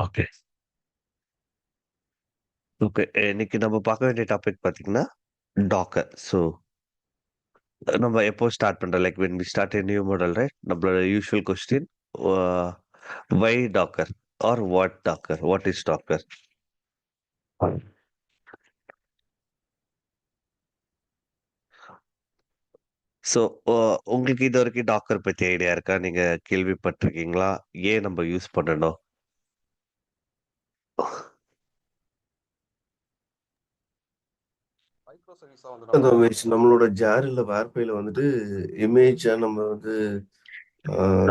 Okay. Okay. இன்னைக்கு நம்ம பார்க்க வேண்டிய டாபிக் பார்த்தீங்கன்னா, டாக்கர். ஸோ, நம்ம எப்போ ஸ்டார்ட் பண்றோம்? Like when we start a new model right? நம்மளோட usual question a why docker? Or what docker? What is docker? So, உங்களுக்கு இதுவரைக்கும் டாக்கர் பத்தி ஐடியா இருக்கா? நீங்க கேள்விப்பட்டிருக்கீங்களா? ஏன் நம்ம யூஸ் பண்ணணும்? மைக்ரோ சர்வீஸா வந்து நம்ம அந்த இமேஜ் நம்மளோட ஜார் இல்ல வேர்பைல வந்துட்டு இமேஜா நம்ம வந்து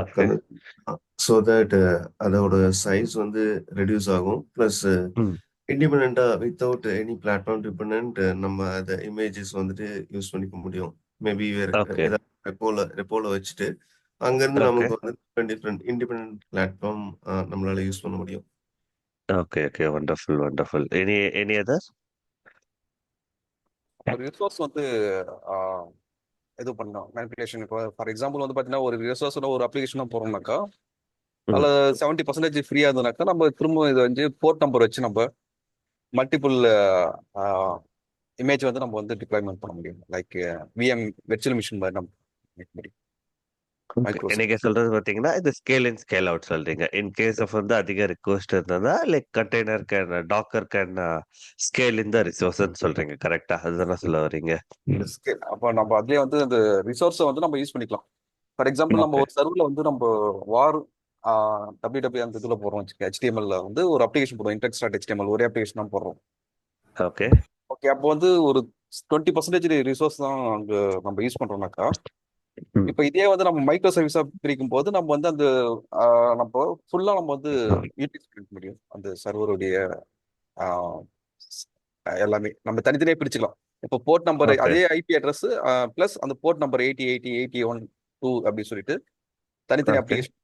ஓகே. ஸோ தட் அதோட சைஸ் வந்து ரெடியூஸ் ஆகும். ப்ளஸ் ம். இண்டிபெண்டா வித்தவுட் எனி பிளாட்ஃபார்ம் டிபெண்ட் நம்ம அந்த இமேஜஸ் வந்துட்டு யூஸ் பண்ணிக்க முடியும். மேபி வேற ஓகே. ஏதாவது ரெப்போல வச்சுட்டு அங்கிருந்து ஓகே. நமக்கு வந்து டிஃப்ரெண்ட் இண்டிபெண்டன்ட் பிளாட்ஃபார்ம் நம்மளால யூஸ் பண்ண முடியும். Okay. Okay. Wonderful, wonderful. Any other? ஒரு ரிசோர்ஸ் வந்து ஆஹ், இது பண்ணோம் மேனிபுலேஷன். இப்போ ஃபார் எக்ஸாம்பிள் வந்து பார்த்தீங்கன்னா ஒரு ரிசோர்ஸோட ஒரு அப்ளிகேஷனாக போகிறோம்னாக்கா ம். அதில் 70% ஃப்ரீயாக இருந்ததுனாக்கா நம்ம திரும்ப இது வந்து போர்ட் நம்பர் வச்சு நம்ம மல்டிபிள் இமேஜ் வந்து நம்ம வந்து டிப்ளாய்மெண்ட் பண்ண முடியும். லைக் விஎம் வெர்ச்சுவல் மிஷின் மாதிரி நம்ம make முடியும். ஓகே. மைக்ரோ நீங்க சர்வீஸ். சொல்றது பார்த்தீங்கன்னா, இது ஸ்கேல் இன், ஸ்கேல் அவுட் சொல்றீங்க. இன் கேஸ் ஆஃப் வந்து அதிக ரிக்வெஸ்ட் இருந்ததா, like container can docker can scale in the ரிசோர்ஸ்ன்னு சொல்றீங்க. கரெக்ட்டா? அதுதானே சொல்ல வர்றீங்க? அப்போ நம்ம அதுலேயே வந்து அந்த ரிசோர்ஸை வந்து நம்ம யூஸ் பண்ணிக்கலாம். ஃபார் எக்ஸாம்பிள் நம்ம ஓகே. ஒரு சர்வரில் வந்து நம்ம வார் டபிள்யூ அந்த இதில் போடுறோம் வச்சுக்க, HTML வந்து ஒரு அப்ளிகேஷன் போடுறோம், இன்டெக்ஸ் டாட் HTML ஒரே அப்ளிகேஷன் தான் போடுறோம். ஓகே. ஓகே, அப்போ வந்து ஒரு 20% ரிசோர்ஸ் தான் அங்கே நம்ம யூஸ் பண்ணுறோம்னாக்கா, ம். இப்போ இதே வந்து நம்ம மைக்ரோ சர்வீஸாக பிரிக்கும் போது நம்ம வந்து அந்த நம்ம ஃபுல்லாக நம்ம வந்து யூட்டிலைஸ் பண்ணிக்க முடியும். அந்த சர்வருடைய எல்லாமே நம்ம தனித்தனியாக பிரிச்சுக்கலாம். இப்போ போர்ட் நம்பர் ஓகே. அதே ஐபி அட்ரஸ் ப்ளஸ் அந்த போர்ட் நம்பர் 80 80 81 2 அப்படின்னு சொல்லிட்டு தனித்தனி okay. Application.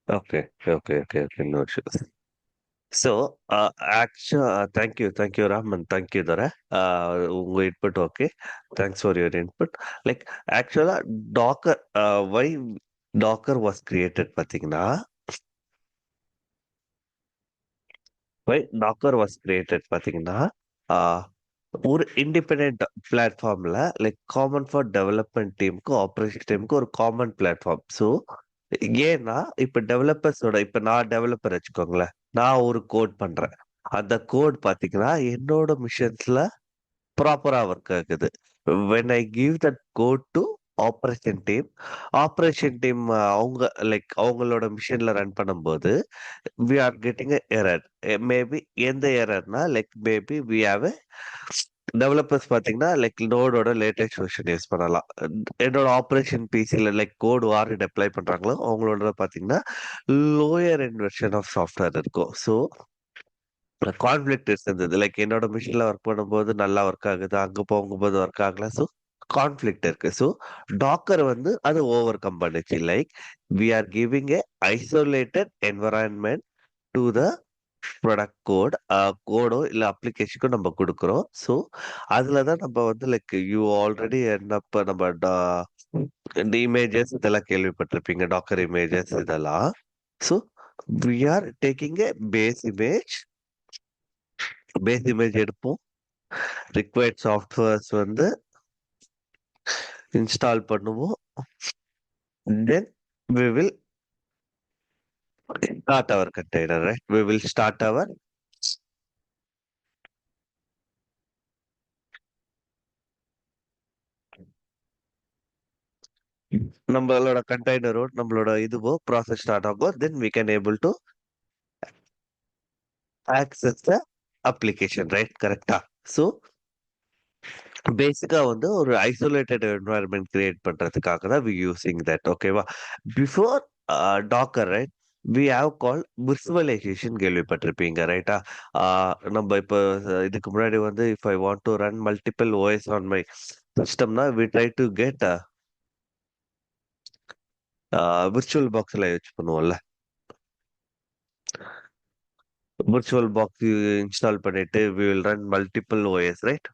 Okay. Okay. Okay. Okay. No issues. So, thank you Ram and thank you Durai. உங்க input okay. Thanks for your input. Like ஆக்சுவலா docker why docker was created பார்த்தீங்கன்னா, why docker was created பார்த்தீங்கன்னா, ஒரு independent பிளாட்ஃபார்ம்ல like common for development டீமுக்கு operation டீமுக்கு ஒரு common platform. So ஏன்னா இப்ப டெவலப்பர்ஸோட இப்ப நான் டெவலப்பர் வச்சுக்கோங்களேன். நான் ஒரு கோட் பண்றேன். அந்த கோட் பாத்தீங்கன்னா என்னோட மிஷின்ஸ்ல ப்ராப்பரா ஒர்க் ஆகுது. When I give that code to operation team அவங்க லைக் அவங்களோட மிஷின்ல ரன் பண்ணும்போது we are getting error. Maybe எந்த எரர்னா like maybe we have developers பாத்தீங்கன்னா லைக் நோடோட லேட்டஸ்ட் வெர்ஷன் யூஸ் பண்ணலாம். என்னோட ஆப்ரேஷன் பிசில லைக் கோடு யாரு டெப்ளை பண்றாங்களோ அவங்களோட பாத்தீங்கன்னா lower end version of software இருக்கும். ஸோ கான்ஃபிளிக்ட் இருந்தது. லைக் என்னோட மிஷின்ல ஒர்க் பண்ணும்போது நல்லா ஒர்க் ஆகுது. அங்க போகும்போது ஒர்க் ஆகல. ஸோ கான்ஃபிளிக்ட் இருக்கு. ஸோ டாக்கர் வந்து அது ஓவர் கம் பண்ணுச்சு. Like we are giving a isolated environment to the product code. கோடோ இல்ல அப்ளிகேஷனுக்கோ நம்ம குடுக்குறோம். ஸோ அதுல தான் நம்ம வந்து லைக் யூ ஆல்ரெடி என்னப்ப நம்ம இந்த இமேஜஸ் இதெல்லாம் கேள்விப்பட்டிருப்பீங்க. டாக்கர் இமேஜஸ் இதெல்லாம். So we are taking a base image எடுப்போம். ரிக்வயர்ட் சாஃப்ட்வேர்ஸ் வந்து இன்ஸ்டால் பண்ணுவோம். Then we will start our container, right? We will start our நம்மளோட கண்டெய்னரோ நம்மளோட இதுவோ ப்ராசஸ் ஸ்டார்ட் ஆகும். Then we can able to access the application, right? கரெக்டா? So பேசிக்கா வந்து ஒரு ஐசோலேட்டட் என்வாயர்மெண்ட் கிரியேட் பண்றதுக்காக தான் வி யூசிங் தட். ஓகேவா? Before docker right we have call virtualization கேள்விப்பட்டிருப்பீங்க ரைட்டா? நம்ம இப்போ இதுக்கு முன்னாடி வந்து if I want to run multiple OS on my சிஸ்டம்னா we try to get virtual பாக்ஸ்ல யூஸ் பண்ணுவோம்ல. விர்ச்சுவல் பாக்ஸ் இன்ஸ்டால் பண்ணிட்டு we will run multiple OS right.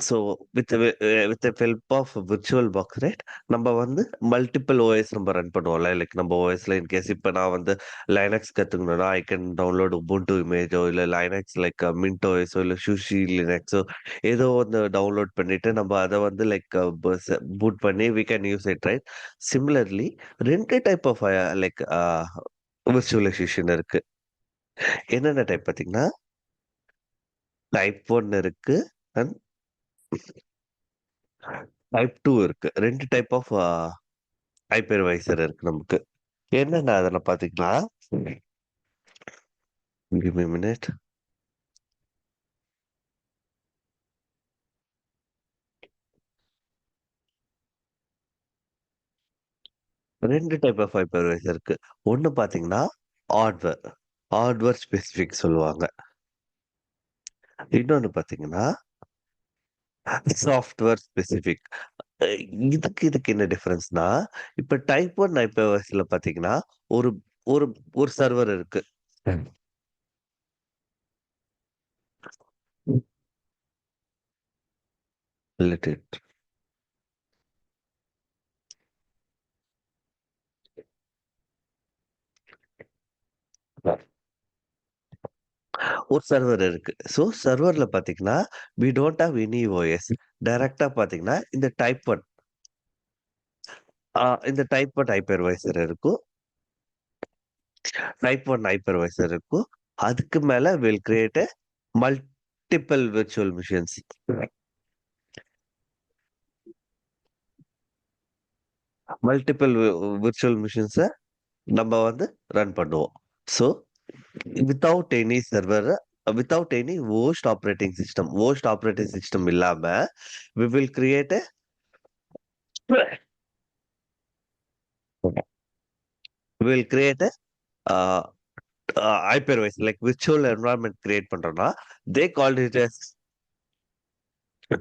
So with help of virtual box right நம்ம வந்து multiple OS நம்ம run பண்ணுவோம்ல. Like நம்ம ஓஎஸ்ல இன்கேஸ் இப்போ நான் வந்து லைனக்ஸ் கற்றுக்கணும்னா ஐ கேன் டவுன்லோட் உபுண்டு இமேஜோ இல்லை லைனக்ஸ் லைக் மின்ட் ஓஎஸோ இல்லை சுஷி லினக்ஸோ ஏதோ வந்து டவுன்லோட் பண்ணிட்டு நம்ம அதை வந்து லைக் பூட் பண்ணி we can use it right. Similarly ரெண்டு டைப் ஆஃப் லைக் விர்ச்சுவலைசேஷன் இருக்கு. என்னென்ன டைப் பார்த்தீங்கன்னா டைப் 1 இருக்கு அண்ட் டைப் 2 இருக்கு. ரெண்டு டைப் ஆஃப் ஹைப்பர்வைசர் இருக்கு நமக்கு. என்னென்ன அதில் பார்த்தீங்கன்னா give me a minute. ரெண்டு டைப் ஆஃப் ஹைப்பர்வைசர் இருக்கு. ஒன்று பார்த்தீங்கன்னா ஹார்ட்வேர் ஹார்ட்வேர் ஸ்பெசிஃபிக் சொல்லுவாங்க. இன்னொன்று பார்த்தீங்கன்னா சாஃப்ட்வேர் ஸ்பெசிஃபிக். இதுக்கு என்ன டிஃபரன்ஸ்னா இப்போ டைப் 1 ஹைப்பர்வைசர்ல பார்த்தீங்கன்னா ஒரு ஒரு ஒரு சர்வர் இருக்கு. Let it. ஒரு சர்வர் இருக்கு. ஸோ சர்வர்ல பார்த்தீங்கன்னா we don't have any OS. டைரக்டா பார்த்தீங்கன்னா இந்த டைப் 1 ஹைப்பர்வைசர் இருக்கும். டைப் 1 ஹைப்பர்வைசர் இருக்கும். அதுக்கு மேல will create multiple virtual machines. Multiple virtual மிஷின்ஸை நம்ம வந்து ரன் பண்ணுவோம். So without any server without any host operating system இல்லாம we will create a we will create a hypervisor like virtual environment create பண்றோம்னா they called it as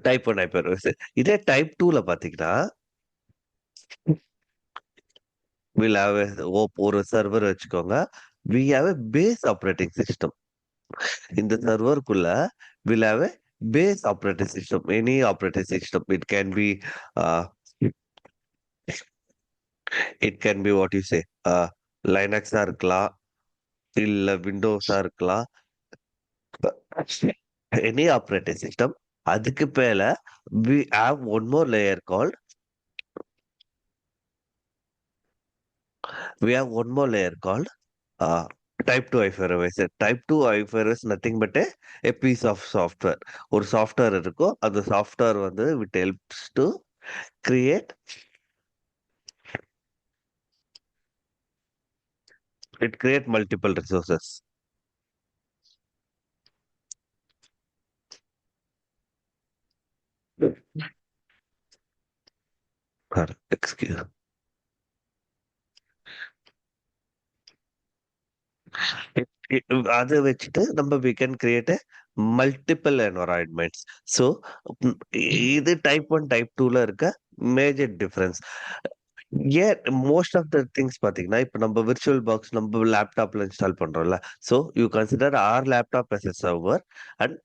type 1 hypervisor. இதே type 2ல பாத்தீங்கன்னா we'll have ஒரு server வச்சுக்கோங்க. we have a base operating system. இந்த சர்வருக்குள்ள we'll have a base operating system, any operating system. Uh, it can be what you say லைனக்ஸா இருக்கலாம் இல்ல விண்டோஸா இருக்கலாம். Any operating system. அதுக்கு மேல we have one more layer called type 2 hypervisor. Type 2 hypervisor nothing but a piece of software. ஒரு software இருக்கும். அந்த software வந்து it helps to create multiple resources. Excuse. அதை வச்சுட்டு நம்ம we can create a multiple environments. So இது type 1 type 2ல இருக்க மேஜர் டிஃபரன்ஸ். ஏன் மோஸ்ட் ஆஃப் த திங்ஸ் பார்த்தீங்கன்னா இப்போ நம்ம விர்ச்சுவல் பாக்ஸ் நம்ம லேப்டாப்ல இன்ஸ்டால் பண்றோம்ல. So you consider our laptop as a server and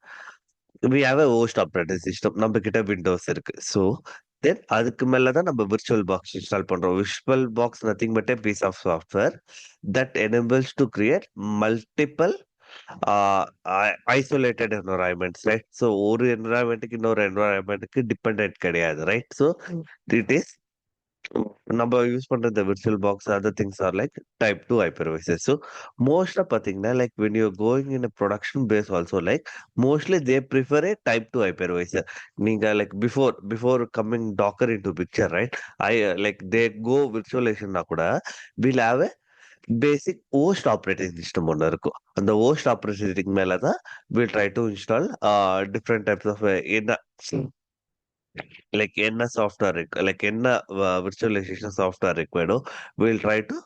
we have a host operating system. நம்ம கிட்ட விண்டோஸ் இருக்கு. ஸோ தென் அதுக்கு மேல தான் நம்ம விர்ச்சுவல் பாக்ஸ் இன்ஸ்டால் பண்றோம். Virtual box nothing but a piece of software that enables to create multiple isolated environments, right? So ஒரு என்வரான்மெண்ட்டுக்கு இன்னொரு என்வரான்மெண்ட்டுக்கு டிபெண்டன்ட் கிடையாது, ரைட்? ஸோ இட் இஸ் நம்ம யூஸ் பண்ற இந்த virtual box other things are like type 2 hypervisor. So மோஸ்டா பாத்தீங்கன்னா like when you're going in a production base also like mostly they prefer a type 2 hypervisor. நீங்க like before coming docker into picture, right? Like they go virtualization கூட we'll have a basic host operating system ஒன்று இருக்கும். அந்த host operating மேல தான் will try to install different types of என்ன like என்ன software இருக்கு லைக் என்ன விர்ச்சுவலைசேஷன் சாஃப்ட்வேர் ரிக்வயர்டோ will try to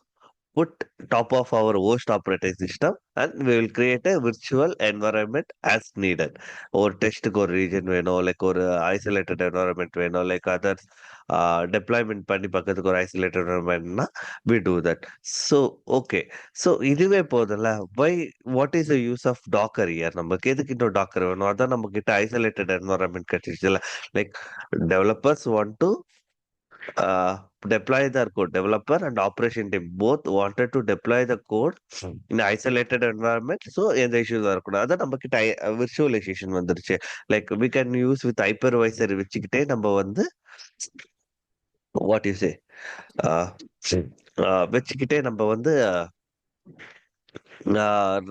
put top of our host operating system and we will create a virtual environment as needed. ஒரு டெஸ்ட்டுக்கு ஒரு region வேணும், like ஒரு ஐசோலேட்டட் என்வரன்மெண்ட் வேணும், லைக் அதர்ஸ் டெப்ளாய்மெண்ட் பண்ணி பக்கத்துக்கு ஒரு ஐசோலேட்டட் என்வரன்மெண்ட்னா we do that. So okay, so இதுவே போதும்ல. Why what is the use of docker here? நமக்கு எதுக்கு இன்னும் டாக்கர் வேணும்? அதான் நம்ம கிட்ட ஐசோலேட்டட் என்வரன்மெண்ட் கிடைச்சிச்சுல. Like developers want to deploy their code. Developer and operation team both wanted to deploy the code in isolated environment. So எந்த issues வரக்கூடாது. அதான் நம்ம கிட்ட virtualization வந்துருச்சு. Like we can use with hypervisor வச்சுக்கிட்டே நம்ம வந்து what you say வச்சுக்கிட்டே நம்ம வந்து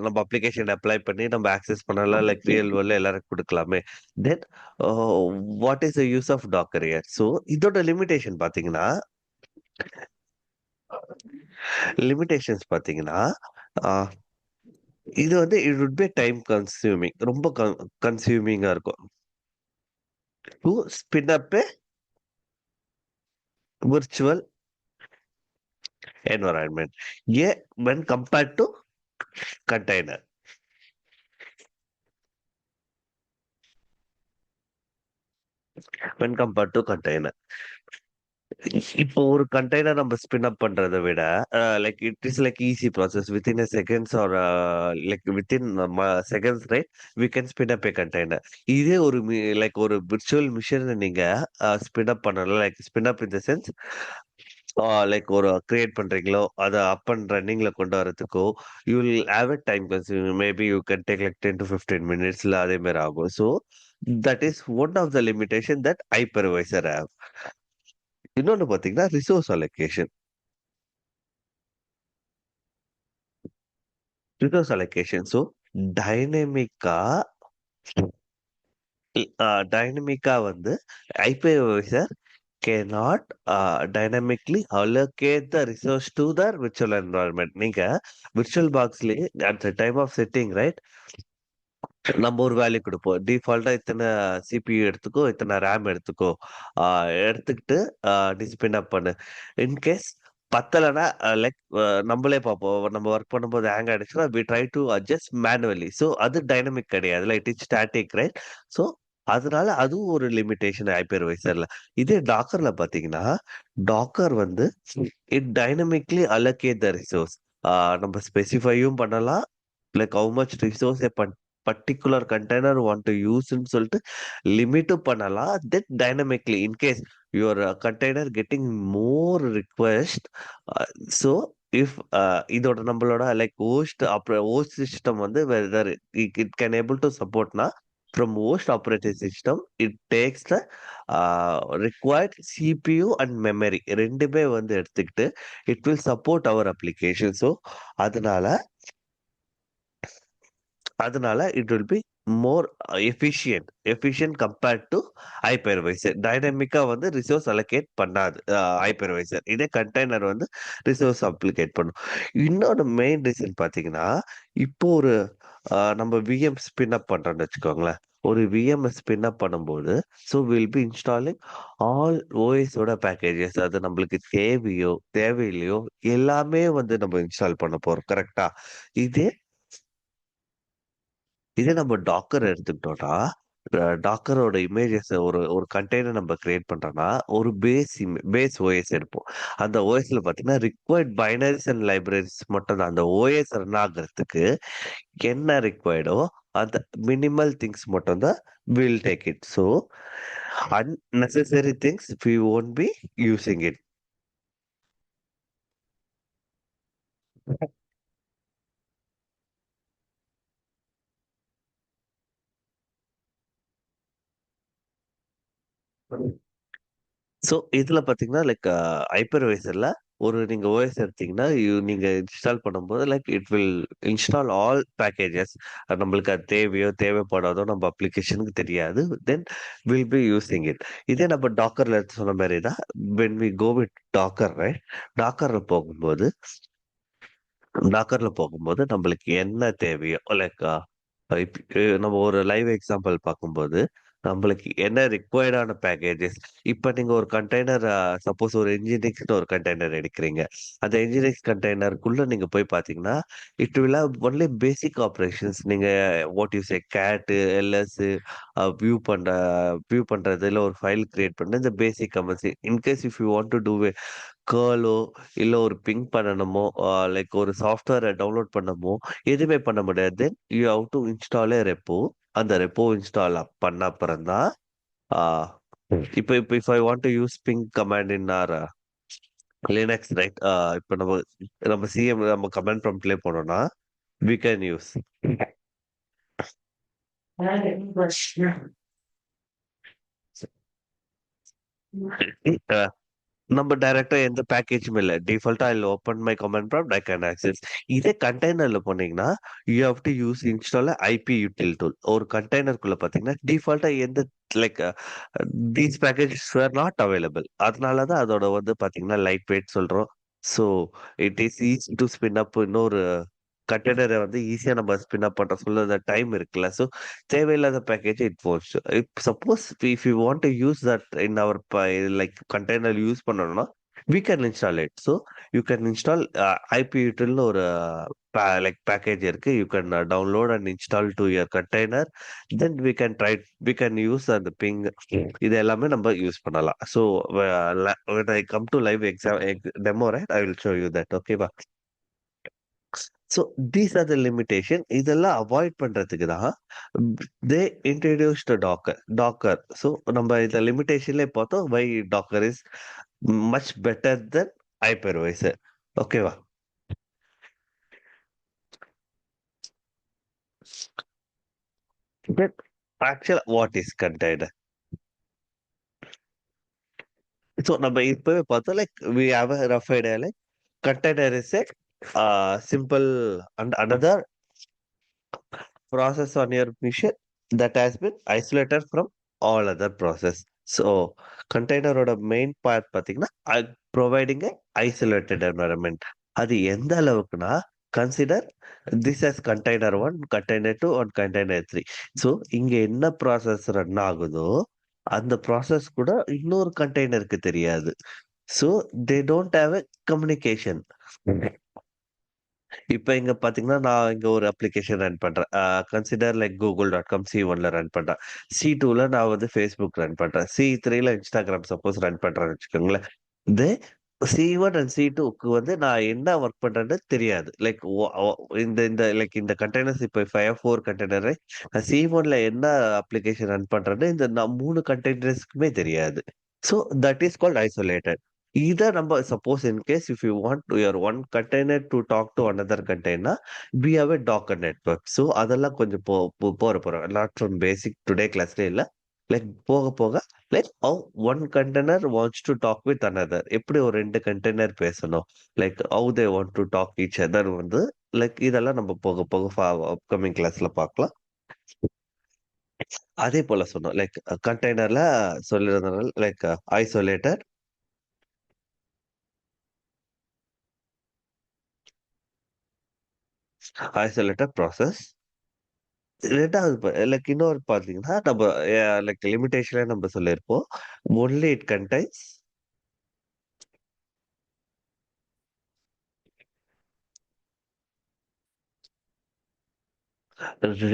நம்ம அப்ளிகேஷன் அப்ளை பண்ணி நம்ம ஆக்சஸ் பண்ணலாம், லைக் ரியல் வேர்ல்ட்ல எல்லாருக்கும் கொடுக்கலாமே. Then what is the use of docker here? So இதோட லிமிடேஷன் பாத்தீங்கன்னா இது வந்து it would be time consuming, ரொம்ப கன்சியூமிங்கா இருக்கும் to spin up a virtual environment. Yeah, when compared to container. When compared to container. இப்போ ஒரு கண்டெய்னர் நம்ம ஸ்பின் அப் பண்றதை விட like it is like easy process within seconds or like within seconds, right? We can spin up a container. இதே ஒரு like ஒரு virtual மிஷினை நீங்க ஸ்பின் அப் பண்ணலாம், like spin up in the sense like ஒரு create பண்றீங்களோ அதை up and ரன்னிங்ல கொண்டு வரதுக்கோ you will have a time consuming. Maybe you can take like 10 to 15 மினிட்ஸ்ல அதே மாதிரி ஆகும். So that is one of the limitation that hypervisor have. இன்னொன்னு பாத்தீங்கன்னா ரிசோர்ஸ் அலோகேஷன். ஸோ டைனமிக்கா வந்து hypervisor cannot dynamically allocate the resource to the virtual environment. நீங்க virtual boxலயே at the time of setting, right, நம்ம ஒரு வேல்யூ கொடுப்போம். டிஃபால்ட்டா இத்தனை CPU எடுத்துக்கோ, இத்தனை ரேம் எடுத்துக்கோ, எடுத்துக்கிட்டு நீ ஸ்பின் அப் பண்ணு. இன்கேஸ் பத்தலைன்னா லைக் நம்மளே பார்ப்போம். நம்ம ஒர்க் பண்ணும்போது ஹேங் ஆயிடுச்சுன்னா we try to adjust manually. So அது டைனமிக் கிடையாது, it is static, right? So அதனால அதுவும் ஒரு லிமிடேஷன் ஹைப்பர்வைசர்ல. இதே டாக்கர்ல பாத்தீங்கன்னா டாக்கர் வந்து it dynamically allocate the resource. நம்ம ஸ்பெசிஃபையும் பண்ணலாம், like how much resource particular container want to யூஸ்ன்னு சொல்லிட்டு லிமிட்டும் பண்ணலாம். Then dynamically in case your container getting more request, so if இதோட நம்மளோட லைக் ஹோஸ்ட் சிஸ்டம் வந்து whether it can able to சப்போர்ட்னா from host operating system it takes the required CPU and memory ரெண்டுமே வந்து எடுத்துக்கிட்டு it will support our application. So அதனால it will be more efficient compared to hypervisor. டைனமிக்கா வந்து resource allocate பண்ணாது hypervisor. இதே container வந்து resource அப்ளிகேட் பண்ணும். இன்னொரு மெயின் ரீசன் பாத்தீங்கன்னா, இப்போ ஒரு நம்ம விஎம் ஸ்பின் அப் பண்றோம்னு வச்சுக்கோங்களேன். ஒரு விஎம் ஸ்பின் அப் பண்ணும்போது so will be installing all ஓஎஸோட பேக்கேஜஸ். அது நம்மளுக்கு தேவையில்லையோ எல்லாமே வந்து நம்ம இன்ஸ்டால் பண்ண போறோம், கரெக்டா? இதே நம்ம டாக்கர் எடுத்துக்கிட்டோம்னா, டாக்கரோட இமேஜஸ் ஒரு ஒரு கண்டெய்னர் நம்ம கிரியேட் பண்றோம்னா ஒரு பேஸ் ஓஎஸ் எடுப்போம். அந்த ஓஎஸ்ல பாத்தீங்கன்னா ரிக்வயர்ட் பைனரிஸ் அண்ட் லைப்ரரிஸ் மட்டும் தான். அந்த ஓஎஸ் ரன் ஆகுறதுக்கு என்ன ரிக்வயர்டோ அந்த மினிமல் திங்ஸ் மட்டும் தான் will take it. So unnecessary things we won't be using it. So இதுல பாத்தீங்கன்னா லைக் ஹைப்பர்வைசர்ல ஒரு நீங்க ஓஎஸ் எடுத்தீங்கன்னா நீங்க இன்ஸ்டால் பண்ணும்போது like it will install all packages. நம்மளுக்கு அது தேவைப்படாதோ நம்ம அப்ளிகேஷனுக்கு தெரியாது. Then will be using it. இதே நம்ம டாக்கர்ல சொன்ன மாதிரி தான் when we go with Docker, right? டாக்கர்ல போகும்போது நம்மளுக்கு என்ன தேவையோ லைக் நம்ம ஒரு லைவ் எக்ஸாம்பிள் பார்க்கும்போது நம்மளுக்கு என்ன ரிக்வயர்டான பேக்கேஜஸ். இப்ப நீங்க ஒரு கண்டெய்னர் சப்போஸ் ஒரு என்ஜினிக்ஸ்னு ஒரு கண்டெய்னர் எடுக்கிறீங்க. அந்த என்ஜினிக்ஸ் கண்டெய்னருக்குள்ள நீங்க போய் பார்த்தீங்கன்னா, it will have only basic operations. நீங்க what you say cat, LS view பண்றது, இல்ல ஒரு ஃபைல் கிரியேட் பண்றது, இந்த basic commands. In case if you want to do கேர்லோ இல்ல ஒரு பிங் பண்ணணுமோ, லைக் ஒரு சாஃப்ட்வேரை டவுன்லோட் பண்ணமோ எதுவுமே பண்ண முடியாது. Then you have to install a repo. அந்த ரெப்போ இன்ஸ்டால் பண்ண அப்புறம் தான் இப்போ இப்போ if I want to use ping command in our Linux right. இப்போ நம்ம நம்ம சிஎம் நம்ம கமாண்ட் ப்ராம்ப்ட்லேயே போனோம்னா வி கேன் யூஸ். நம்ம டைரக்டா எந்த பேக்கேஜும் இல்ல. டிஃபால்ட்டா I open my command prompt I can access. இதே கண்டெய்னர்ல போனீங்கன்னா you have to use install IP util tool. ஒரு கண்டெய்னருக்குள்ள பாத்தீங்கன்னா டிஃபால்ட்டா எந்த like these packages were not available. அதனால தான் அதோட வந்து பாத்தீங்கன்னா லைட் வெயிட் சொல்றோம். So it is easy to spin up. இன்னொரு கண்டெய்னரை வந்து ஈஸியா நம்ம ஸ்பின் அப் பண்ற சொல்ல டைம் இருக்குல்ல. ஸோ தேவையில்லாத பேக்கேஜ் இட் போட்ஸ். If suppose if you want to use that in our like container use பண்ணணும்னா we can install it. So you can install IPUtil ஒரு லைக் பேக்கேஜ் இருக்கு. You can download and install to your container. Then we can use அந்த ping. இது எல்லாமே நம்ம use பண்ணலாம். So when I come to live exam demo, right, I will show you that. ஓகேவா? So these are the limitation. இதெல்லாம் avoid பண்றதுக்கு தான் தே introduced Docker. So நம்ம இந்த லிமிடேஷன்லேயே பார்த்தோம் why Docker is much better then hypervisor. ஓகேவா? ஆக்சுவலா வாட் இஸ் கண்டெய்னர்? ஸோ நம்ம இப்பவே பார்த்தோம் like we have a rough idea like container is a simple and another process on your machine that has been isolated from all other process. So கண்டெய்னரோட main part பாத்தீங்கன்னா providing a isolated environment. அது எந்த அளவுக்குன்னா consider this as container 1, container 2 and container 3. So இங்க என்ன process run ஆகுதோ அந்த process கூட இன்னொரு கண்டெய்னருக்கு தெரியாது. So they don't have a communication. இப்ப இங்க பாத்தீங்கன்னா, நான் இங்க ஒரு அப்ளிகேஷன் ரன் பண்றேன். கன்சிடர் லைக் google.com C1ல ரன் பண்றேன். C2ல நான் வந்து Facebook ரன் பண்றேன். C3ல Instagram சப்போஸ் ரன் பண்றேன்னு வச்சுக்கோங்களேன். இது C1 அண்ட் C2க்கு வந்து நான் என்ன ஒர்க் பண்றேன்னு தெரியாது. லைக் இந்த இந்த லைக் இந்த கண்டெய்னர்ஸ் இப்ப 4 கண்டெய்னரு C1ல என்ன அப்ளிகேஷன் ரன் பண்றேன்னு இந்த 3 கண்டெய்னர்ஸ்க்குமே தெரியாது. So that is called isolated. இத நம்ம suppose in case if you want your one container to talk to another container, we have a docker network. So அதெல்லாம் கொஞ்சம் போறோம். நாட் ஃப்ரம் பேசிக் டுடே கிளாஸ்ல இல்ல. லைக் போக போக like how one container wants to talk with another. எப்படி ஒரு 2 கண்டெய்னர் பேசணும், like how they want to talk each other வந்து லைக் இதெல்லாம் நம்ம போக போக அப்கமிங் கிளாஸ்ல பார்க்கலாம். அதே போல சொன்னோம் லைக் கண்டெய்னர்ல சொல்லிருந்தனால லைக் ஐசோலேட்டட், ஐசோலேட்டட் ப்ராசஸ். 2வது லைக் இன்னொரு பார்த்தீங்கன்னா, நம்ம லைக் லிமிட்டேஷனே நம்ம சொல்லியிருப்போம். Only it contains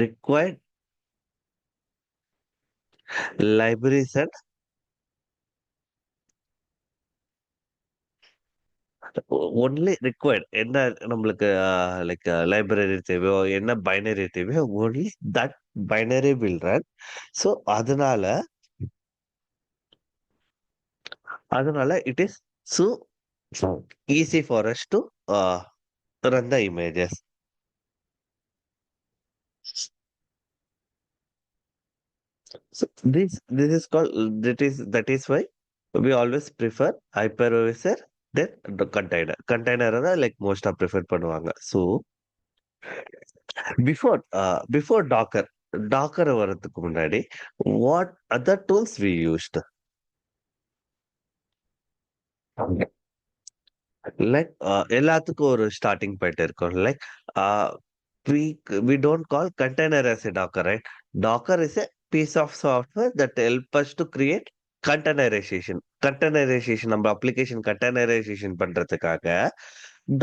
required libraries and only required என்ன நம்மளுக்கு லைக் லைப்ரரி தேவையோ, என்ன பைனரி தேவையோ only that binary will run. So அதனால it is so easy for us to run the images. So this is called that is why we always prefer hypervisor than the container. Container தான் like most prefer பண்ணுவாங்க. So before Docker வரதுக்கு முன்னாடி what other tools we used? Like எல்லாத்துக்கும் ஒரு starting point இருக்கும். Like we don't call container as a Docker, right? Docker is a piece of software that help us to create containerization நம்ம application containerization பண்றதுக்காக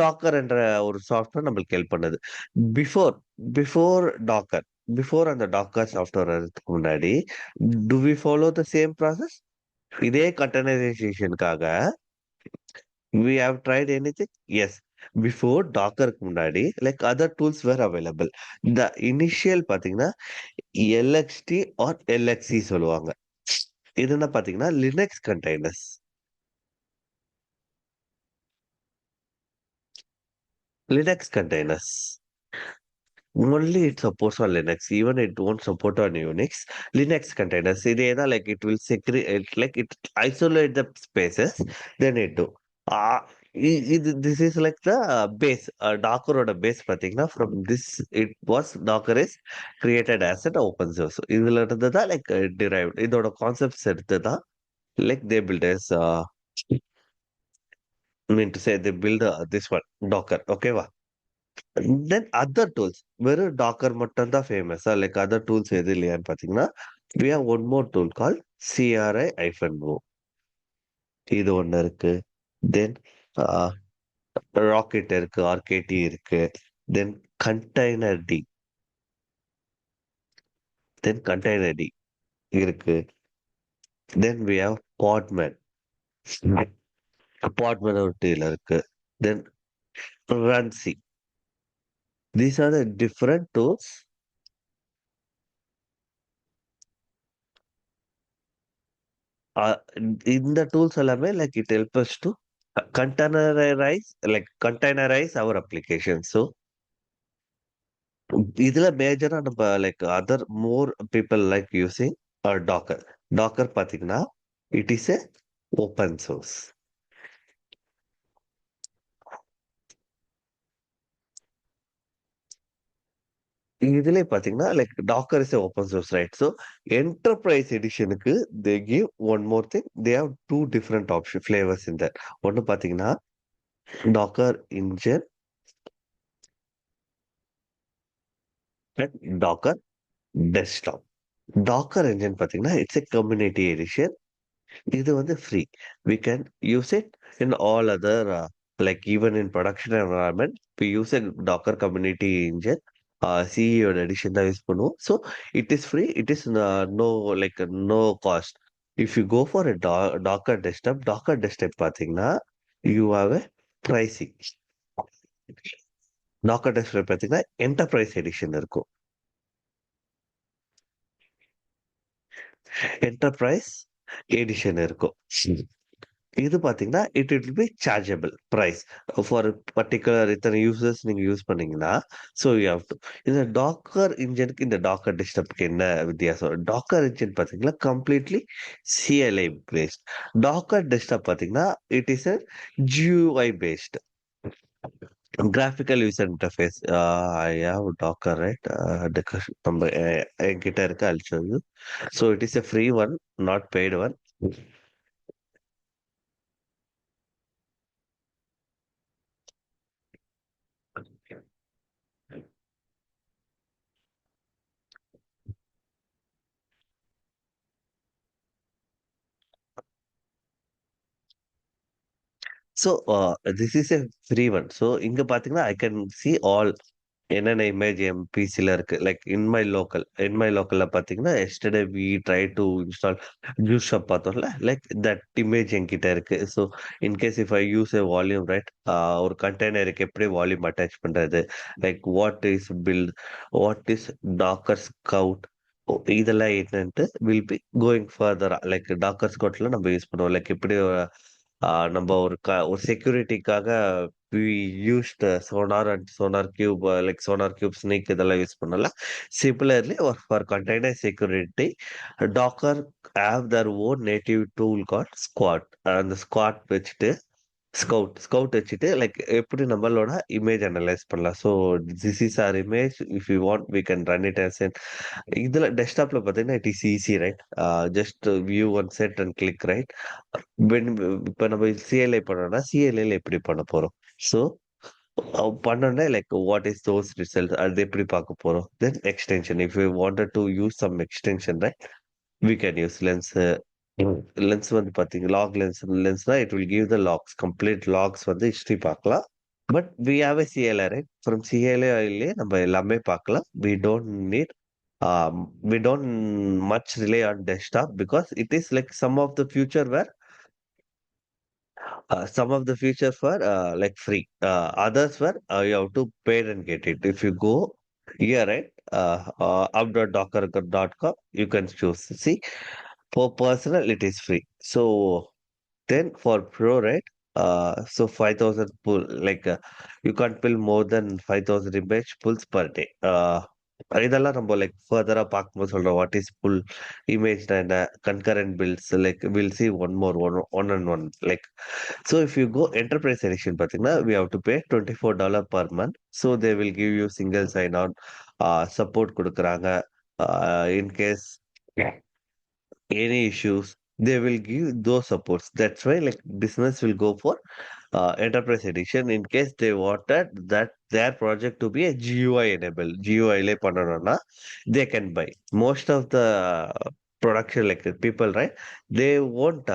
docker என்ற ஒரு software நம்மளுக்கு help பண்ணுது. Before before docker before அந்த docker software வரதுக்கு முன்னாடி do we follow the same process? இதே கண்டெய்னரைசேஷனுக்காக we have tried anything? Yes. Before டாக்கருக்கு முன்னாடி like other tools were available. இந்த இனிஷியல் பாத்தீங்கன்னா எல்எக்ஸ்டி ஆர் எல்எக்சி சொல்லுவாங்க. இது என்ன பாத்தீங்கன்னா Linux containers. Linux containers only it supports on Linux. Even it won't support on Unix. Linux containers. இதேதான் like it will like it isolate the spaces. Then it do. This is like the base. Docker ஓட base பாத்தீங்கன்னா from this it was Docker is created as an open source. இதுல இருந்து தான் like derived. இதோட concepts எடுத்து தான் like they build as mean to say they build this one Docker. Okay வா? Then other tools வெறும் Docker மட்டும் தான் ஃபேமஸா லைக் அதர் டூல்ஸ் எது இல்லையான்னு பாத்தீங்கன்னா we have one more tool called CRI-O. இது ஒண்ணு இருக்கு. தென் ராக்கெட் இருக்கு, RKT இருக்கு. தென் கண்டெய்னர் டி இருக்கு. தென் we have Podman ஒரு டீல் இருக்கு. Then Runc. These are the different tools. இந்த டூல்ஸ் எல்லாமே like it help us to containerize our application. So இதுல மேஜரா நம்ம like other more people like using Docker பாத்தீங்கன்னா it is a open source. இதுல பாத்தீங்கன்னா like Docker is open source right. So enterprise எடிஷனுக்கு they give one more thing. They have two different option flavours இந்த ஒன்னு பாத்தீங்கன்னா Docker engine and Docker desktop. Docker engine பாத்தீங்கன்னா it's a community edition. இது வந்து free. We can use it in all other like even in production environment we use a Docker community engine. சிஇயோட edition தான் use பண்ணுவோம். So it is free. It is no like no cost. If you go for Docker desktop பார்த்தீங்கன்னா you have a pricing. Docker desktop பார்த்தீங்கன்னா enterprise edition இருக்கும். இது பாத்தீங்கன்னா it will be chargeable price for particular இத்தனை users நீங்க use பண்ணீங்கன்னா. So you have to. இந்த Docker இன்ஜினுக்கு இந்த டாக்கர் டெஸ்க்டாப்க்கு என்ன வித்தியாசம்? டாக்கர் இன்ஜின் பாத்தீங்கன்னா completely CLI based. Docker desktop பாத்தீங்கன்னா it is a GUI based graphical user interface. I have Docker right. நம்ம என்கிட்ட இருக்கு. I'll show you. So it is a free one, not paid one. So this is a free one. So இங்க பாத்தீங்கன்னா I can see all என்னென்ன image என் பிசில இருக்கு. Like in my லோக்கல்ல பாத்தீங்கன்னா yesterday we try to install Juice Shop பார்த்தோம்ல like that image என்கிட்ட இருக்கு. So in case if I use a volume right ஒரு கண்டெய்னருக்கு எப்படி வால்யூம் அட்டாச் பண்றது, like what is Docker scout, இதெல்லாம் என்னன்ட்டு will be going further. Like Docker ஸ்கவுட்ல நம்ம யூஸ் பண்ணுவோம். லைக் எப்படி நம்ம ஒரு செக்யூரிட்டிக்காக we used sonar and sonar cube like sonar cube snake இதெல்லாம் யூஸ் பண்ணலாம். Similarly or for container security Docker have their own native tool called Squat. அந்த Squat வச்சுட்டு ஸ்கவுட் வச்சுட்டு லைக் எப்படி நம்மளோட இமேஜ் அனலைஸ் பண்ணலாம். So this is our image. If you want we can run it as என். இதுல டெஸ்க்டாப்ல பார்த்தீங்கன்னா it is easy right. Just view one set and click right. இப்போ நம்ம CLI பண்ணோம்னா CLIல எப்படி பண்ண போறோம்? ஸோ பண்ணோன்னே like what is those result அது எப்படி பார்க்க போறோம். Then extension if you wanted to use some extension right we can use lens. Lens வந்து பார்த்தீங்க லாக் லென்ஸ்னா it will give the logs complete logs வந்து ஹிஸ்ட்ரி பார்க்கலாம். But we have a CLI right from சிஎல்ஐலே நம்ம எல்லாமே பார்க்கலாம். We don't much rely on desktop because it is like some of the future where some of the features were like free. Others were you have to pay and get it. If you go here, right, up.docker.com, you can choose. See, for personal, it is free. So then for pro, right? So 5,000 pull, like you can't pull more than 5,000 image pulls per day. இதெல்லாம் நம்ம like ஃபர்தரா பார்க்கும்போது சொல்றோம் what is pull image and concurrent builds like will see one and one like. So if you go enterprise edition பார்த்தீங்கன்னா we have to pay $24 per month. So they will give you single sign on support கொடுக்குறாங்க. In case any issues they will give those supports. That's why like business will go for enterprise edition in case they wanted that their project to be a GUI enabled. GUI லே பண்ணணும்னா they can buy. Most of the production like people, right, they won't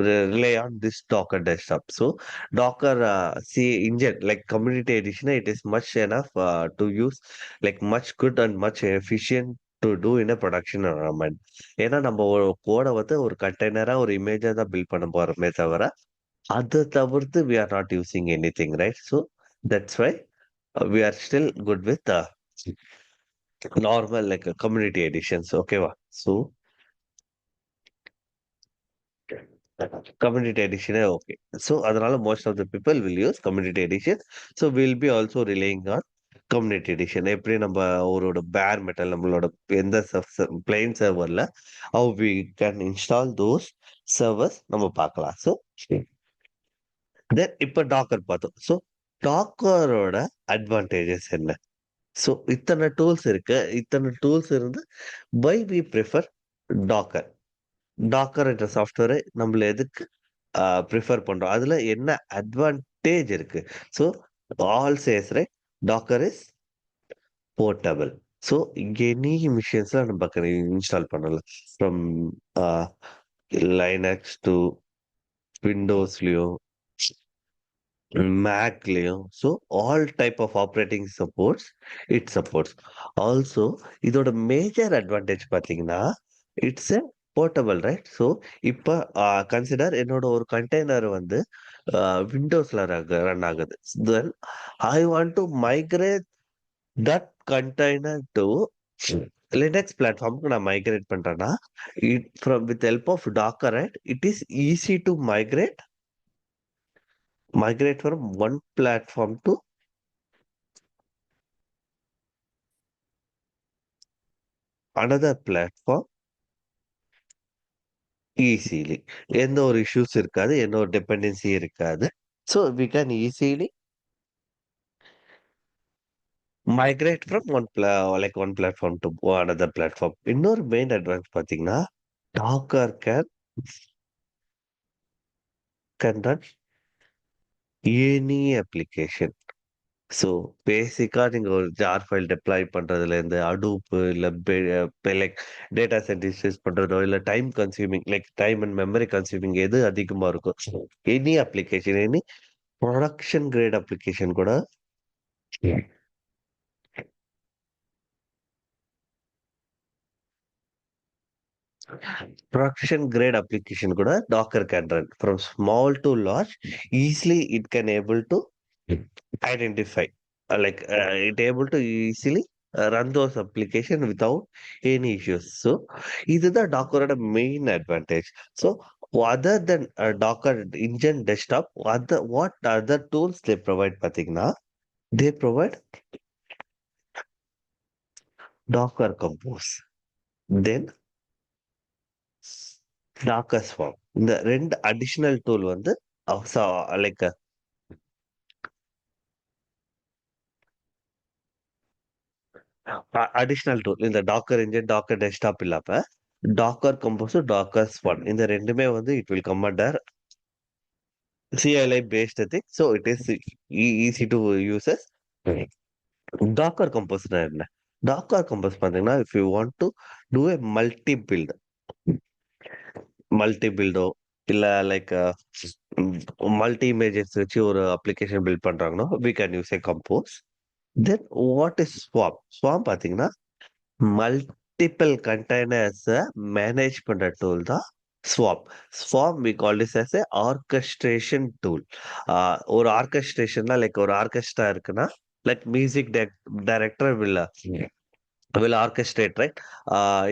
rely on this Docker desktop. So Docker see engine like community edition, it is much enough to use, like much good and much efficient to do in a production environment. ஏன்னா நம்ம ஒரு கோடை வந்து ஒரு கண்டெய்னரா ஒரு இமேஜா தான் build பண்ண போறோமே தவிர அதை தவிர்த்து we are not using anything, right? So that's why we are still good with normal like community editions. ஓகேவா? So community edition okay. So அதனால most of the people will use community edition. So we'll be also relying on community edition. எப்படி நம்ம ஒரு bare metal நம்மளோட எந்த plain சர்வர்ல how we can install those servers நம்ம பார்க்கலாம். So then இப்போ docker பார்த்தோம். ஸோ டாக்கரோட அட்வான்டேஜஸ் என்ன? ஸோ இத்தனை டூல்ஸ் இருந்து by we prefer docker. Docker என்ற சாஃப்ட்வேரை நம்மள எதுக்கு ப்ரிஃபர் பண்றோம்? அதுல என்ன அட்வான்டேஜ் இருக்கு? So all says right Docker is portable. So any மிஷின்ஸ்ல நம்ம இன்ஸ்டால் பண்ணலாம். ஃப்ரம் லைனக்ஸ் டு விண்டோஸ்லயும் மேக்லயும். So all type of operating it supports. Also இதோட மேஜர் அட்வான்டேஜ் பார்த்தீங்கன்னா it's a portable right. So இப்போ கன்சிடர் என்னோட ஒரு கண்டெய்னர் வந்து விண்டோஸ்ல ரன் ஆகுது. Then I want to migrate that container to Linux பிளாட்ஃபார்முக்கு நான் மைக்ரேட் பண்றேன்னா with help of Docker right it is easy to migrate from one platform to another platform easily. எந்த ஒரு இஷ்யூஸ் இருக்காது, எந்த ஒரு டிபெண்டன்சி இருக்காது. So we can easily migrate from one platform to another platform. இன்னொரு மெயின் அட்வான்ஸ் பார்த்தீங்கன்னா docker can run any application. So பேசிக்கா நீங்க ஒரு ஜார் ஃபைல் டெப்ளாய் பண்றதுல இருந்து அடூப் இல்ல லைக் டேட்டா சயின்டிஸ்ட் பண்றதோ இல்ல time consuming like time and memory consuming எது அதிகமா இருக்கும்? Any application, any production grade application கூட Docker can run from small to large. Easily it can able to identify like it able to easily run those application without any issues. So இதுதான் டாக்கரோட main advantage. So other than docker engine desktop what other tools they provide பார்த்தீங்கன்னா they provide docker compose, then docker swarm. இந்த ரெண்டு additional tool வந்து like additional tool இந்த Docker engine Docker desktop இல்லாம Docker compose Docker Swan இந்த ரெண்டுமே வந்து it will come under CLI based thing. So it is easy to use as Docker கம்போஸ்னா என்ன? டாக்கர் கம்போஸ் பார்த்தீங்கன்னா, if you want to do a multi பில்டோ இல்ல like multi images வச்சு ஒரு அப்ளிகேஷன் பில்ட் பண்றாங்கன்னா, we can use a compose. Then what is swarm? Swarm பார்த்தீங்கன்னா, multiple containers manage பண்ற டூல் தான் swarm. Swarm we call this as a orchestration tool. ஒரு ஆர்கஸ்ட்ரேஷன்னா லைக் ஒரு ஆர்கெஸ்ட்ரா இருக்குன்னா, like music director will orchestrate right.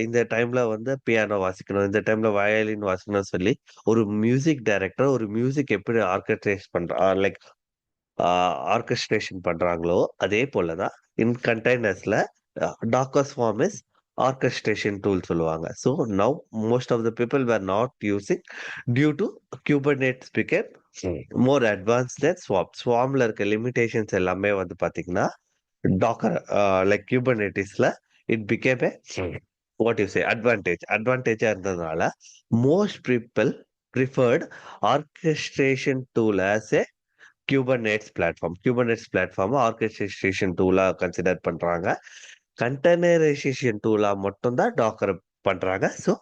இந்த டைம்ல வந்து பியானோ வாசிக்கணும், இந்த டைம்ல வயலின் வாசிக்கணும்னு சொல்லி ஒரு மியூசிக் டைரக்டர் ஒரு மியூசிக் எப்படி ஆர்கெஸ்ட்ரேட் பண்றா லைக் ஆர்கெஸ்ட்ரேஷன் பண்றாங்களோ அதே போலதான் இன் கண்டெய்னர்ஸ்ல Docker swarm is orchestration tool சொல்லுவாங்க. So now most of the people were not using due to Kubernetes become more advance then swarm. ஸ்வாம்ல இருக்க லிமிடேஷன்ஸ் எல்லாமே வந்து பாத்தீங்கன்னா டாக்கர் லைக் குபர்நெட்டிஸ்ல it become a what you say அட்வான்டேஜா இருந்ததுனால most people preferred orchestration tool as a Kubernetes platform orchestration டூலா consider பண்றாங்க. கண்டெய்னரைசேஷன் டூலா மட்டும் தான் டாக்கர் பண்றாங்க. ஸோ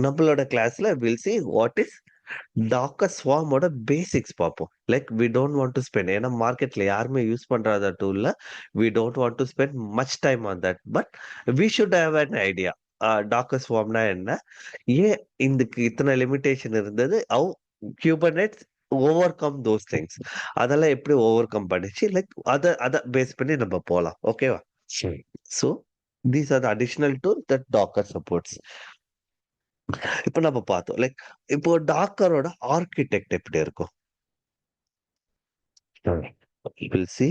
நம்மளோட கிளாஸ்ல will see what is Docker ஸ்வாமோட பேசிக்ஸ் பார்ப்போம். Like we don't want to spend, ஏன்னா மார்க்கெட்ல யாருமே யூஸ் பண்றாத டூல்ல we don't want to spend much time on that. But we should have an idea Docker ஸ்வாம்னா என்ன, ஏன் இதுக்கு இத்தனை லிமிடேஷன் இருந்தது, how Kubernetes overcome those things, அதெல்லாம் எப்படி ஓவர் கம் பண்ணிச்சு, லைக் அதை பேஸ் பண்ணி நம்ம போலாம். ஓகேவா? சரி. So these are the additional tool that docker supports. இப்போ நம்ம பார்த்தோம் லைக் இப்போ டாக்கரோட ஆர்கிடெக்ட் எப்படி இருக்கும் வில் சி.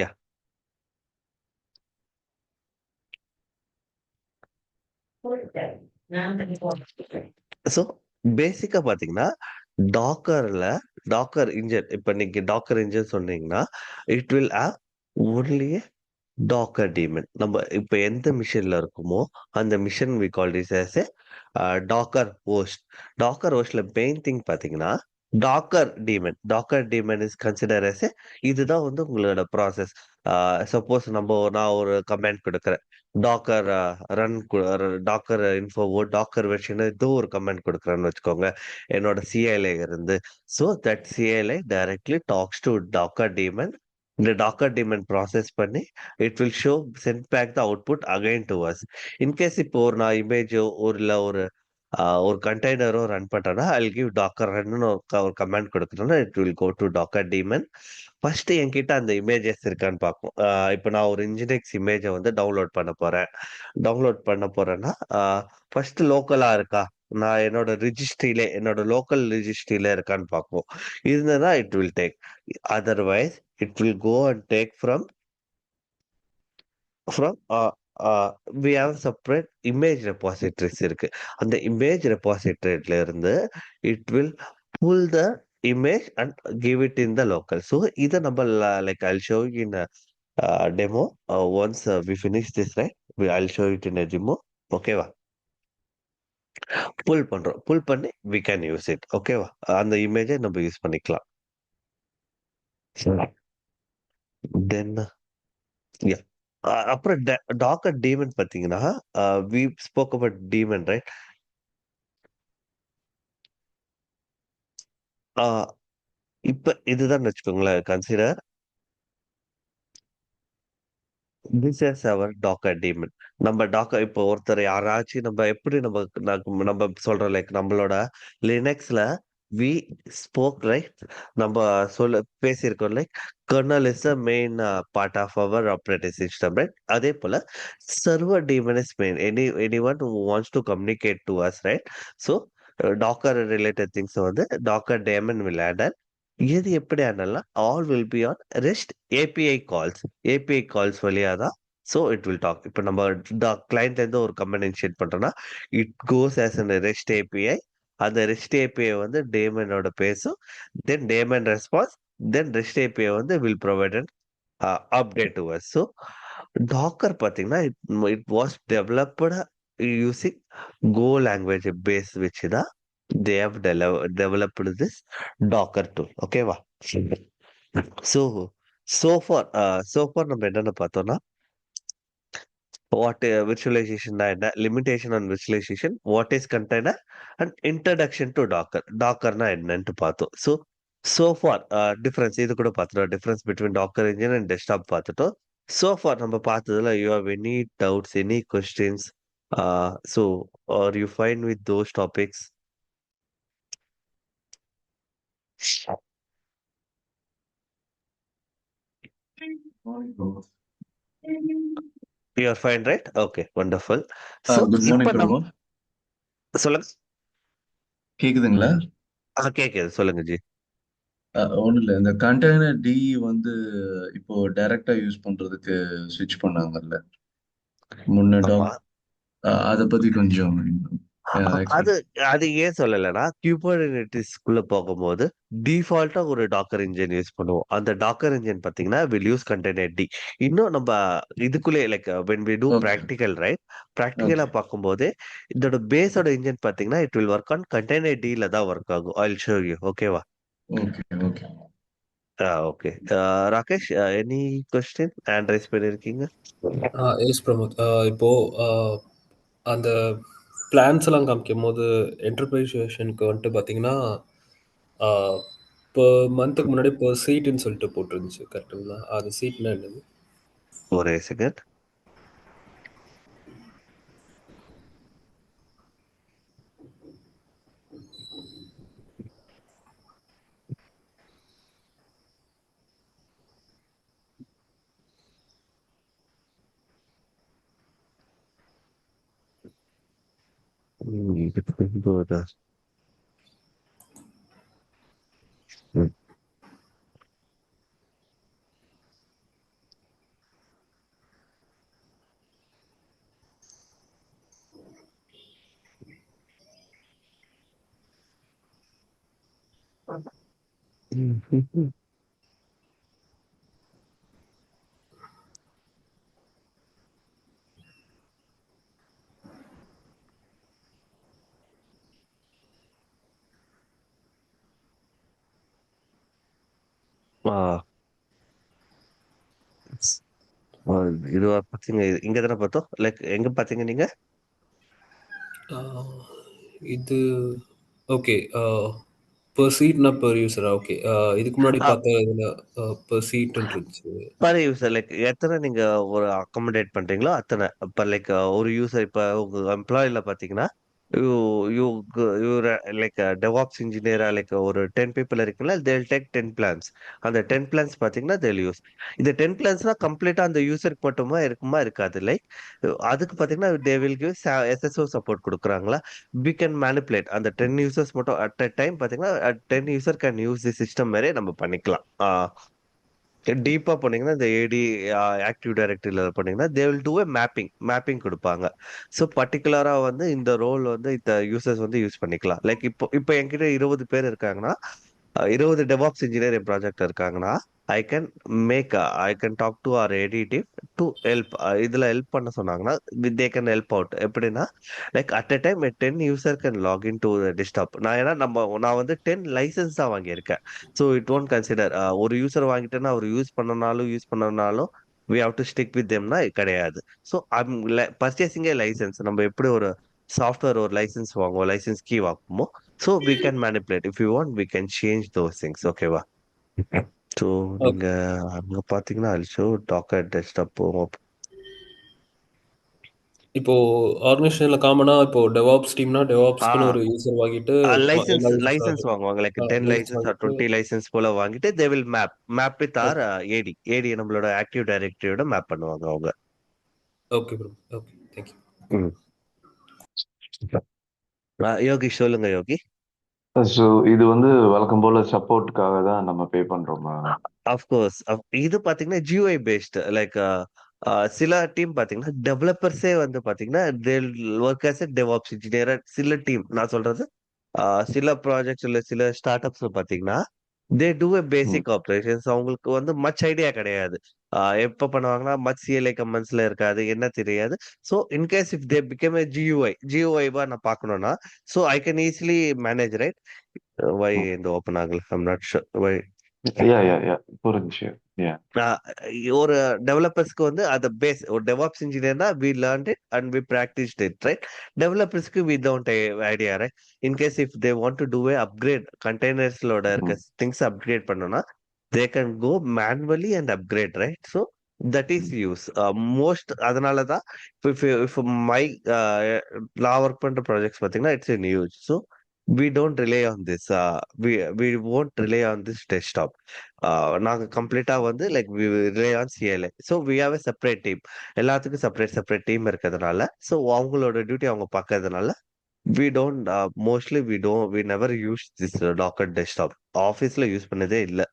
யா ஸோ பேசிக்கா பாத்தீங்கன்னா டாக்கர் இன்ஜின், இப்ப நீங்க டாக்கர் இன்ஜின் சொன்னீங்கன்னா it will have only Docker daemon. நம்ம இப்ப எந்த மிஷின்ல இருக்குமோ அந்த machine we call this as a Docker host. Docker ஹோஸ்ட்ல மெயின் திங் பாத்தீங்கன்னா Docker daemon is consider as இதுதான் வந்து உங்களோட ப்ராசஸ். சப்போஸ் நான் ஒரு கமெண்ட் கொடுக்குறேன், டாக்கர் ரன் டாக்கர் இன்ஃபோவோ டாக்கர் வெர்ஷன் ஏதோ ஒரு கமெண்ட் கொடுக்குறேன்னு வச்சுக்கோங்க என்னோட சிஐல இருந்து. ஸோ தட் சிஐலை directly talks to Docker daemon. இந்த டாக்கர் டீமன் ப்ராசஸ் பண்ணி it will show send back the output again to us. In case இப்போ நான் இமேஜோ ஒரு கண்டெய்னரோ ரன் பண்றேன்னா ஐல் கிவ் டாக்கர் ரன்னு ஒரு கமெண்ட் கொடுக்குறேன்னா it will go to Docker daemon. First என்கிட்ட அந்த இமேஜஸ் இருக்கான்னு பார்க்கும். இப்போ நான் ஒரு இன்ஜினிக்ஸ் இமேஜை வந்து டவுன்லோட் பண்ண போறேன்னா ஃபர்ஸ்ட் லோக்கலா இருக்கா, நான் என்னோட லோக்கல் ரிஜிஸ்ட்ரியில இருக்கான்னு பார்ப்போம். இருந்ததுன்னா it will take, otherwise it will go and take from we have separate image repositories இருக்கு. அந்த இமேஜ் ரெபாசிட்டரில இருந்து it will pull the image and give it in the local. So இதை நம்ம like I'll show in demo once we finish this right, I'll show it in demo. ஓகேவா? Pull பண்ணி we can use it. ஓகேவா? அந்த இமேஜை நம்ம use பண்ணிக்கலாம். Then yeah அப்புறம் டாக்கர் டீமன் பாத்தீங்கன்னா we spoke about daemon right. இப்ப இதுதான் வச்சுக்கோங்களேன், consider this is our docker daemon. நம்ம டாக்கர் இப்போ ஒருத்தர் யாராச்சும் நம்ம எப்படி நம்ம சொல்றோம் லைக் நம்மளோட லினக்ஸ்ல வி ஸ்போக் ரைட், நம்ம பேசியிருக்கோம் like kernel is the main part of our operating system right. அதே போல server daemon is main, anyone who wants to communicate to us right. So docker related things வந்து docker daemon will handle. இது எப்படி ஹேண்டல்னா all will be on rest API calls வழியா தான். So it will talk. இப்போ நம்ம கிளைண்ட்ல இருந்து ஒரு கமெண்ட் இனிஷியேட் பண்றோம்னா it goes as an rest API. அந்த ரெஸ்ட் ஏபிஐ வந்து டேமனோட பேசும், தென் டேமன் ரெஸ்பான்ஸ், தென் ரெஸ்ட் ஏபிஐ வந்து will provide update to us. So Docker பார்த்தீங்கன்னா, it was developed using Go language base வச்சு தான் they have developed this Docker tool. ஓகேவா? So so far நம்ம என்னென்ன பார்த்தோம்னா, what virtualization என்ன, limitation on virtualization, what is container, and introduction to Dockerனா என்னன்ட்டு பார்த்தோம். So far difference இது கூட பார்த்துட்டோம். Difference between Docker engine and desktop பார்த்துட்டோம். So far நம்ம பார்த்ததுல you have any doubts, any questions? So are you fine with those topics? You are fine, right? Okay, wonderful. So good இப்ப morning நம்ம பிரபு. சொல்லுங்க. கேக்குதுங்களா? கேக்குது, சொல்லுங்க ஜி. ஒன்றும் இல்லை, இந்த கண்டெய்னர் டி வந்து இப்போ டைரக்டா யூஸ் பண்றதுக்கு ஸ்விட்ச் பண்ணாங்கல்ல முன்ன ஆமா. அதை பத்தி கொஞ்சம் அது அது ஏன் சொல்லலைன்னா, குபர்னெட்டிஸ்க்குள்ள போகும்போது டிஃபால்ட்டா ஒரு டாக்கர் இன்ஜின் யூஸ் பண்ணுவோம். அந்த டாக்கர் இன்ஜின் பார்த்தீங்கன்னா வில் யூஸ் கண்டெய்னர் டி. இன்னும் நம்ம இதுக்குள்ளே like when we do okay practical right, பிராக்டிகலா ஓகே பார்க்கும்போது இதோட பேஸோட இன்ஜின் பார்த்தீங்கன்னா it will work on container டில தான் ஒர்க் ஆகும். I will show you. ஓகேவா? Okay okay. Okay. Rakesh, any question hand raise பண்ணிருக்கீங்க? எஸ் பிரமோத். இப்போ அந்த பிளான்ஸ் எல்லாம் காமிக்கும் போது என்டர்பிரைசேஷனுக்கு வந்துட்டு பார்த்தீங்கன்னா இப்போ மந்த்துக்கு முன்னாடி இப்போ சீட்டுன்னு சொல்லிட்டு போட்டிருந்துச்சு, கரெக்டுங்களா? அது சீட்னா என்னது? ஒரே செகண்ட். இது பாத்தீங்க, இங்க தானே பார்த்தோம். லைக் எங்க பாத்தீங்க நீங்க? இது ஓகே. per சீட்னா பெர் யூசரா? ஓகே. இதுக்கு முன்னாடி பார்த்த இதில் per சீட்டுன்னு இருந்துச்சு. பர் யூசர் லைக் எத்தனை நீங்க ஒரு அகாமடேட் பண்றீங்களோ அத்தனை. இப்ப லைக் ஒரு யூசர் இப்ப உங்க எம்ப்ளாயில பாத்தீங்கன்னா you you you like DevOps இன்ஜினியரா லைக் ஒரு 10 பீப்புள் இருக்கீங்களா, தேல் டேக் 10 பிளான்ஸ். அந்த 10 பிளான்ஸ் பாத்தீங்கன்னா தேல் யூஸ். இந்த 10 பிளான்ஸ்னா கம்ப்ளீட்டா அந்த யூசருக்கு மட்டுமா இருக்குமா இருக்காது. லைக் அதுக்கு பாத்தீங்கன்னா தே வில் கிவ் எஸ்எஸ்ஓ சப்போர்ட் கொடுக்குறாங்களா. வி கேன் மேனிப்புலேட் அந்த 10 யூசர்ஸ் மட்டும் அட் அ டைம் பாத்தீங்கன்னா 10 user can use the system மாதிரி நம்ம பண்ணிக்கலாம். டீப்பா போனீங்கன்னா இந்த ஏடி ஆக்டிவ் டைரக்டரியில போனீங்கன்னா they will do a mapping கொடுப்பாங்க. ஸோ பர்டிகுலரா வந்து இந்த ரோல் வந்து இந்த யூசர்ஸ் வந்து யூஸ் பண்ணிக்கலாம். லைக் இப்போ என்கிட்ட 20 பேர் இருக்காங்கன்னா 20 டெவாப்ஸ் இன்ஜினியர் என் ப்ராஜெக்ட் இருக்காங்கன்னா I can talk to our additive to help. இதுல ஹெல்ப் பண்ண சொன்னாங்கன்னா தே கேன் ஹெல்ப் அவுட். எப்படின்னா like at a time 10 user can login to desktop. நான் வந்து 10 லைசன்ஸ் தான் வாங்கியிருக்கேன். ஸோ இட் ஒன்ட் கன்சிடர் ஒரு யூசர் வாங்கிட்டேன்னா அவர் யூஸ் பண்ணனாலும் we have to stick with தெம்னா கிடையாது. ஸோ பர்ச்சேசிங்கே லைசன்ஸ் நம்ம எப்படி ஒரு சாஃப்ட்வேர் ஒரு லைசன்ஸ் வாங்குவோம், லைசன்ஸ் கீ வாங்குவோமோ, so we can manipulate if you want we can change those things. ஓகேவா? ஸோ நீங்க ஓகே. அங்க பாத்தீங்கன்னா ஷோ டாக்கர் டெஸ்க்டாப் போவோம். இப்போ ஆர்கனைசேஷன்ல காமனா இப்போ டெவாப்ஸ் டீம்னா டெவாப்ஸ்க்குன்னு ஒரு யூசர் வாங்கிட்டு எல்லா லைசன்ஸ் வாங்குவாங்க. லைக் 10 லைசன்ஸ் லைசன்ஸ் ஆர் வாங்கிட்டு 20 லைசன்ஸ் போல வாங்கிட்டு they will map with our okay. AD நம்மளோட ஆக்டிவ் டைரக்டரியோட மேப் பண்ணுவாங்க அவங்க. Okay bro. Okay, thank you. ம். யோகி சொல்லுங்க யோகி. ஸோ இது வந்து வழக்கம் போல சப்போர்ட்டுக்காக தான் நம்ம பே பண்றோமா? அஃப்கோர்ஸ் இது பாத்தீங்கன்னா ஜியூஐ பேஸ்டு. லைக் சில டீம் பாத்தீங்கன்னா டெவலப்பர்ஸே வந்து பாத்தீங்கன்னா work as a DevOps engineer. சில டீம் நான் சொல்றது சில ப்ராஜெக்ட்ஸ் இல்ல சில ஸ்டார்ட் அப்ஸ் பாத்தீங்கன்னா தே டூ எ ம் பேசிக் ஆப்ரேஷன்ஸ். அவங்களுக்கு வந்து மச் ஐடியா கிடையாது. எப்ப பண்ணுவாங்கன்னா, மச் சிஎல்ஐ கமெண்ட்ஸ்ல இருக்காது. என்ன தெரியாது. So in case if they become a ஜியூஐவா நான் பார்க்கணும்னா, so I can easily manage right? Why இந்த ஓப்பன் ஆகல? ஐ அம் நாட் ஷூர் வை. யா புரிஞ்சு. யா ஆ, ஒரு டெவலப்பர்ஸ்க்கு வந்து அது பேஸ். ஒரு டெவாப்ஸ் இன்ஜினியர்னா we learned it and we practiced it right. டெவலப்பர்ஸ்க்கு we don't idea right. In case if they want to do a upgrade கண்டெய்னர்ஸ்லோட இருக்க திங்ஸ் அப்கிரேட் பண்ணணும்னா they can go manually and upgrade right. So that is use most. அதனால தான் if my நான் work பண்ற projects பார்த்தீங்கன்னா it's in use. So we don't rely on this. We won't rely on this desktop. நாங்க கம்ப்ளீட்டா வந்து like we rely on CLI. So we have a separate team. எல்லாத்துக்கும் separate team இருக்கிறதுனால so அவங்களோட duty அவங்க பார்க்கறதுனால we don't we never use this docker desktop. ஆஃபீஸ்ல use பண்ணதே இல்ல.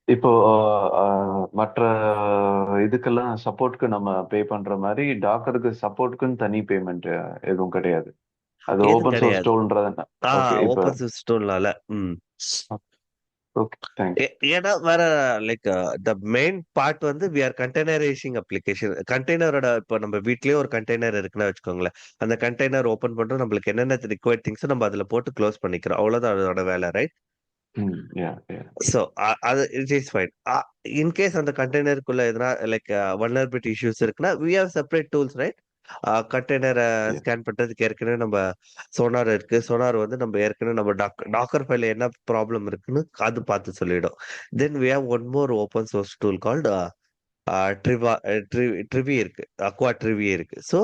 இப்போ மற்ற இதுக்கெல்லாம் சப்போர்ட்க்கு நம்ம பே பண்ற மாதிரி டாக்கருக்கு சப்போர்ட்க்குன்னு தனி பேமெண்ட் எதுவும் கிடையாது. அது எதுவும் ஓபன் சோர்ஸ் கிடையாது. டூல்ன்றதுனா. ஓகே இப்போ ஓப்பன் சிஸ்டம்னால ஓகே தேங்க்ஸ். ஏன்னா வேற லைக் த மெயின் பார்ட் வந்து வி ஆர் கண்டெய்னரைசிங் அப்ளிகேஷன். கண்டெய்னரோட இப்போ நம்ம வீட்லயே ஒரு கண்டெய்னர் இருக்குன்னு வச்சுக்கோங்களேன். அந்த கண்டெய்னர் ஓபன் பண்றோம், நம்மளுக்கு என்னென்ன ரிக்வயர்ட் திங்ஸ் நம்ம அதுல போட்டு க்ளோஸ் பண்ணிக்கிறோம். அவ்வளவுதான் அதோட வேலை ரைட். யா ஸோ அது இட் இஸ் ஃபைன். இன்கேஸ் அந்த கண்டெய்னருக்குள்ள எதனா லைக் வல்னரபிலிட்டி இஷ்யூஸ் இருக்குன்னா we have separate tools right. கண்டெய்னரை யா ஸ்கேன் பண்றதுக்கு ஏற்கனவே நம்ம சோனார் இருக்கு. சோனார் வந்து நம்ம ஏற்கனவே நம்ம டாக்கர் ஃபைல என்ன ப்ராப்ளம் இருக்குன்னு அது பார்த்து சொல்லிடும். Then we have one more open source tool called Trivy இருக்கு. அக்வா ட்ரிவி இருக்கு. ஸோ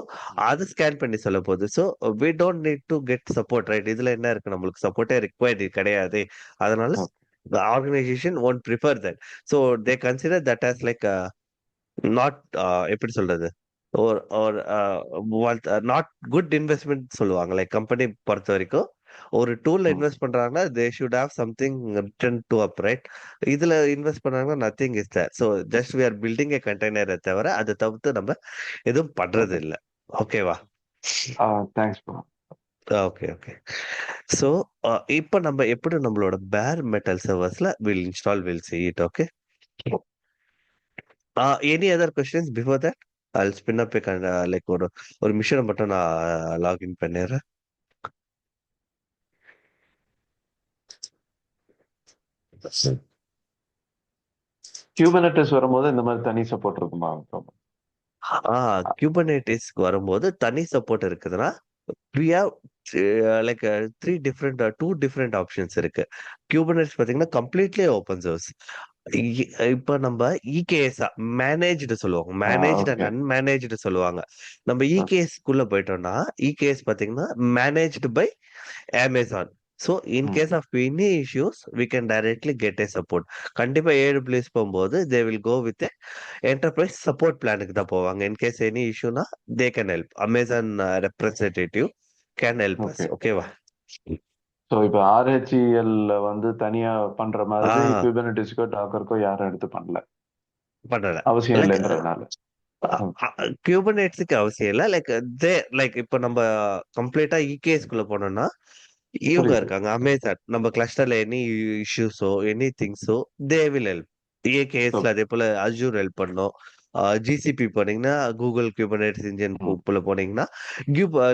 அது ஸ்கேன் பண்ணி சொல்ல போகுது. So we don't need to get support right. இதுல என்ன இருக்கு, நம்மளுக்கு சப்போர்ட்டே ரிக்வயர்டு கிடையாது. அதனால okay the organization won't prefer that. So they consider that as like not எப்படி சொல்றது, or நாட் குட் இன்வெஸ்ட்மெண்ட் சொல்லுவாங்க. லைக் கம்பெனி பொறுத்த வரைக்கும் ஒரு டூல்ல இன்வெஸ்ட் பண்றாங்கன்னா they should have something return to up right. இதுல இன்வெஸ்ட் பண்ணாங்கன்னா nothing is there. So just we are building a கண்டெய்னரை தவிர அதை தவிர்த்து நம்ம எதுவும் பண்றது ஓகே இல்லை. ஓகேவா? Thanks bro. Okay okay. So இப்போ நம்ம எப்படி நம்மளோட பேர் மெட்டல் சர்வர்ஸ்ல will install will see it. Okay. Any other questions before that? I'll spin up like ஒரு மிஷனை மட்டும் நான் லாகின் பண்ணிடுறேன். குபர்னெட்டிஸ் வரும்போது இந்த மாதிரி தனி சப்போர்ட் இருக்குமா? குபர்னெட்டிஸ்க்கு வரும்போது தனி சப்போர்ட் இருக்குதுன்னா we have like two different options இருக்கு. குபர்னெட்டிஸ் பார்த்தீங்கன்னா கம்ப்ளீட்லி ஓப்பன் சோர்ஸ். இப்ப நம்ம இகேஎஸ் மேனேஜ்டு சொல்லுவாங்க. மேனேஜ்டு அண்ட் ஓகே அன்மேனேஜ்டு சொல்லுவாங்க. நம்ம இகேஎஸ் குள்ள போயிட்டோம்னா இகேஎஸ் பாத்தீங்கன்னா managed by Amazon. So in case of any issues we can directly get a support. கண்டிப்பா AWS போகும்போது they will go with enterprise support பிளானுக்கு தான் போவாங்க. இன் கேஸ் எனி இஷ்யூனா they can help. Amazon representative can help us. Okay. ஓகேவா? So இப்போ RHEL வந்து தனியா பண்ற மாதிரி ஆ குபர்னெட்டிஸ்க்கோ டாக்கருக்கோ யாரும் எடுத்து பண்ணல. அவசியம் லைக் இல்லைன்றதுனால. குபர்னெட்ஸுக்கு அவசியம் இல்லை. லைக் இப்போ நம்ம கம்ப்ளீட்டா இகேஎஸ் குள்ள போனோம்னா இவங்க புரியுது. இருக்காங்க அமேசான். நம்ம கிளஸ்டர்ல எனி இஷ்யூஸோ எனி திங்ஸோ தே வில் ஹெல்ப். ஏகேஎஸ்ல ஓகே. அதே போல அஜூர் ஹெல்ப் பண்ணும். ஜிசிபி போனீங்கன்னா கூகுள் குபர்னெட்ஸ் இன்ஜின் போனீங்கன்னா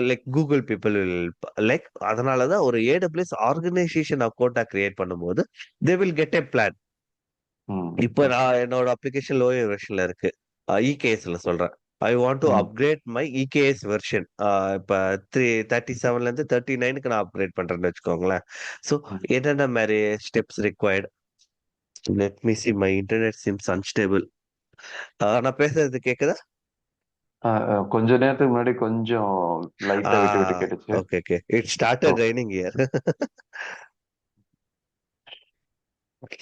like Google people will help. Like அதனாலதான் ஒரு AWS ஆர்கனைசேஷன் அக்கௌண்டா கிரியேட் பண்ணும்போது they will get a plan. இப்போ ஓகே. நான் என்னோட அப்ளிகேஷன் லோயர் வெர்ஷன்ல இருக்கு. இகேஎஸ்ல சொல்றேன். I want to upgrade my EKS version. இப்போ 37ல இருந்து 39க்கு நான் அப்கிரேட் பண்றேன்னு வச்சுக்கோங்களேன். ஸோ என்னென்ன மாதிரி steps required? Let me see my internet Sims unstable. நான் பேசுறது கேக்குதா? கொஞ்ச நேரத்துக்கு முன்னாடி கொஞ்சம் லைட்டா விட்டு விட்டு கேட்டுச்சு. Okay okay. It started raining here.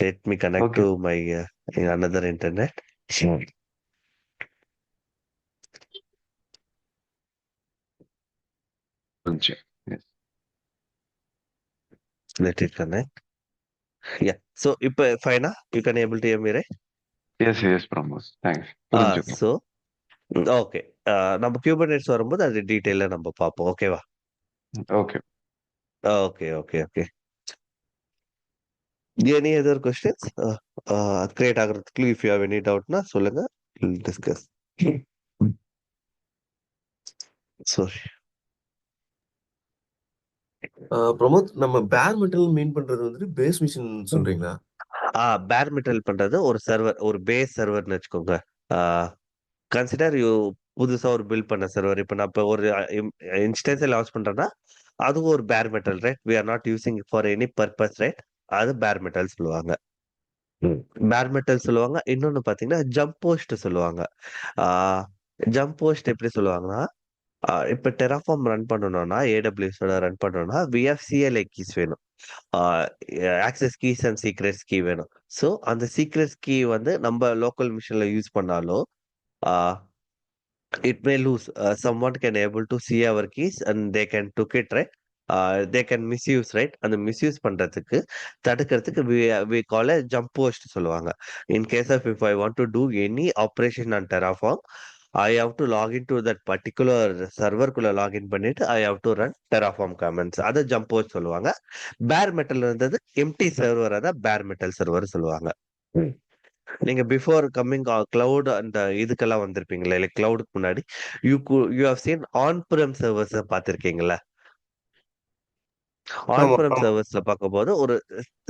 Let me connect okay. To my another internet. கொஞ்சம். Let it connect. Yeah. So இப்போ ஃபைனா you can able to hear me, right? Yes Pramod thanks. புரிஞ்சுக்கணும். So okay. நம்ம குபர்னெட்ஸ் வரும்போது அது டீட்டெயிலாக நம்ம பார்ப்போம். ஓகேவா? Okay. Okay okay okay. Any other questions create ஆகிறதுக்கு இஃப் யூ ஹேவ் எனி டவுட்னா சொல்லுங்க, டிஸ்கஸ். சாரி. பிரமோத், நம்ம பேர் மெட்டல் மீன் பண்றது வந்துட்டு பேஸ் மிஷின் சொல்றீங்களா? பேர் மெட்டல் பண்றது ஒரு சர்வர், ஒரு பேஸ் சர்வர்னு வச்சுக்கோங்க. கன்சிடர் யூ புதுசா ஒரு பில்ட் பண்ண சர்வர். இப்போ நான் இப்போ ஒரு இன்ஸ்டன்ஸை லான்ச் பண்றேன்னா அதுவும் ஒரு bare metal, right? We are not using for any purpose, right? அது பேர் மெட்டல் சொல்லுவாங்க. பேர் மெட்டல் சொல்லுவாங்க. இன்னொன்னு பாத்தீங்கன்னா ஜம்ப் போஸ்ட் சொல்லுவாங்க. ஜம்ப் போஸ்ட் எப்படி சொல்லுவாங்கன்னா, இப்ப டெராஃபார்ம் ரன் பண்ணணும்னா, ஏடபிள்யூஎஸோட ரன் பண்ணணும்னா விஎஃப்சிஎல்ஐ கீஸ் வேணும். Access keys and secrets key வேணும். ஸோ அந்த சீக்ரெட்ஸ் கீ வந்து நம்ம லோக்கல் மிஷின்ல யூஸ் பண்ணாலும் it may lose. Someone can able to see our keys and they can took it, right? They can misuse, right? அந்த misuse பண்றதுக்கு தடுக்கிறதுக்கு we call a jump post சொல்லுவாங்க. In case of if I want to do any operation on Terraform, I have to log into that particular server குள்ள login பண்ணிட்டு I have to run Terraform commands. அதை jump post சொல்லுவாங்க. bare metal இருந்தது empty server, அதை bare metal server சொல்லுவாங்க. நீங்க before coming cloud அந்த இதுக்கெல்லாம் வந்திருப்பீங்களா? இல்லை கிளவுடுக்கு முன்னாடி you have seen on prem servers பார்த்துருக்கீங்களா? ஆன் ஆமா, பிரem ஆமா. சர்வர்ஸ்ல பார்க்கும்போது ஒரு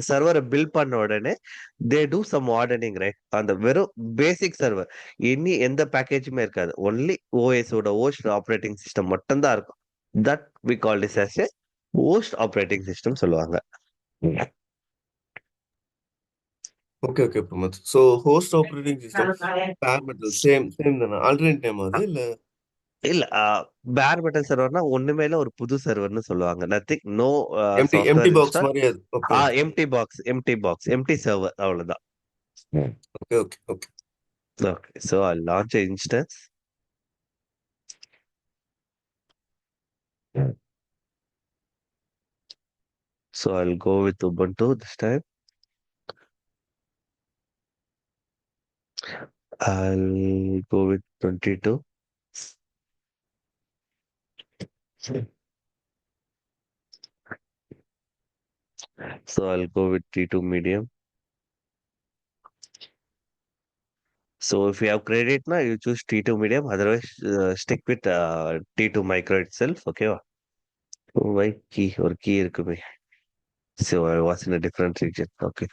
சர்வரை பில்ட் பண்ண உடனே they do some modernising, right? அந்த வெறும் பேசிக் சர்வர், எந்த பேக்கேஜுமே இருக்காது. ஒன்லி ஓஎஸோட ஹோஸ்ட் ஆப்ரேட்டிங் சிஸ்டம் மட்டும்தான் இருக்கும். That we call this as a host operating system சொல்லுவாங்க. Okay, okay Pramod. So host operating system bare metal same same தானே? ஆல்டர்னேட் நேம் அது இல்ல? இல்ல, பேர் மெட்டல் சர்வர்னா ஒண்ணுமே இல்ல, ஒரு புது சர்வர்னு சொல்லுவாங்க. Nothing, no empty empty software box install. மாதிரி அது. Okay, empty box, empty box, empty server, அவ்வளவுதான். Okay, okay, okay. Okay, so I launch instance. So I'll go with Ubuntu this time. I'll go with 22. So I'll go with T2 medium. So if you have credit now, you choose T2 medium. Otherwise, stick with T2 micro itself. Okay. Why key or key இருக்குமே. So I was in a different region. Okay.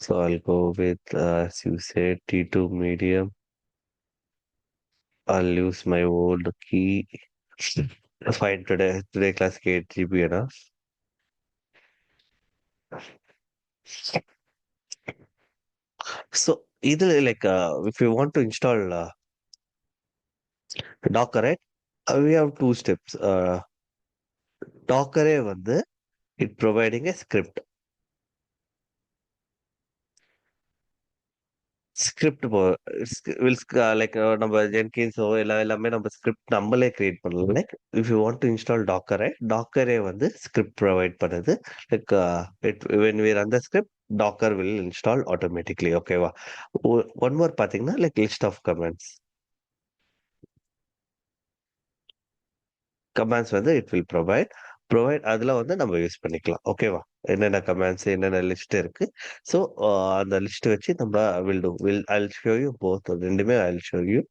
So I'll go with, as you said, T2 medium. I'll use my old key. Fine, today class 8 GB enough. So either like if you want to install Docker, right? We have two steps. Docker வந்து it providing a script. Script will like நம்ம ஜென்கின்ஸோ எல்லாமே நம்ம script நம்மளே create பண்ணலாம். Like if you want to install டாக்கரே, டாக்கரே வந்து ஸ்கிரிப்ட் ப்ரொவைட் பண்ணுது. Like when we run the script, docker will install automatically. ஓகேவா? ஒன் மோர் பார்த்தீங்கன்னா லைக் லிஸ்ட் ஆஃப் கமாண்ட்ஸ் வந்து இட் வில் ப்ரொவைட் அதுல வந்து நம்ம யூஸ் பண்ணிக்கலாம். ஓகேவா? என்னென்ன கமாண்ட்ஸ், என்னென்ன லிஸ்ட் இருக்கு. ஸோ அந்த லிஸ்ட் வச்சு நம்ம I'll show you both. ரெண்டுமே I'll show you.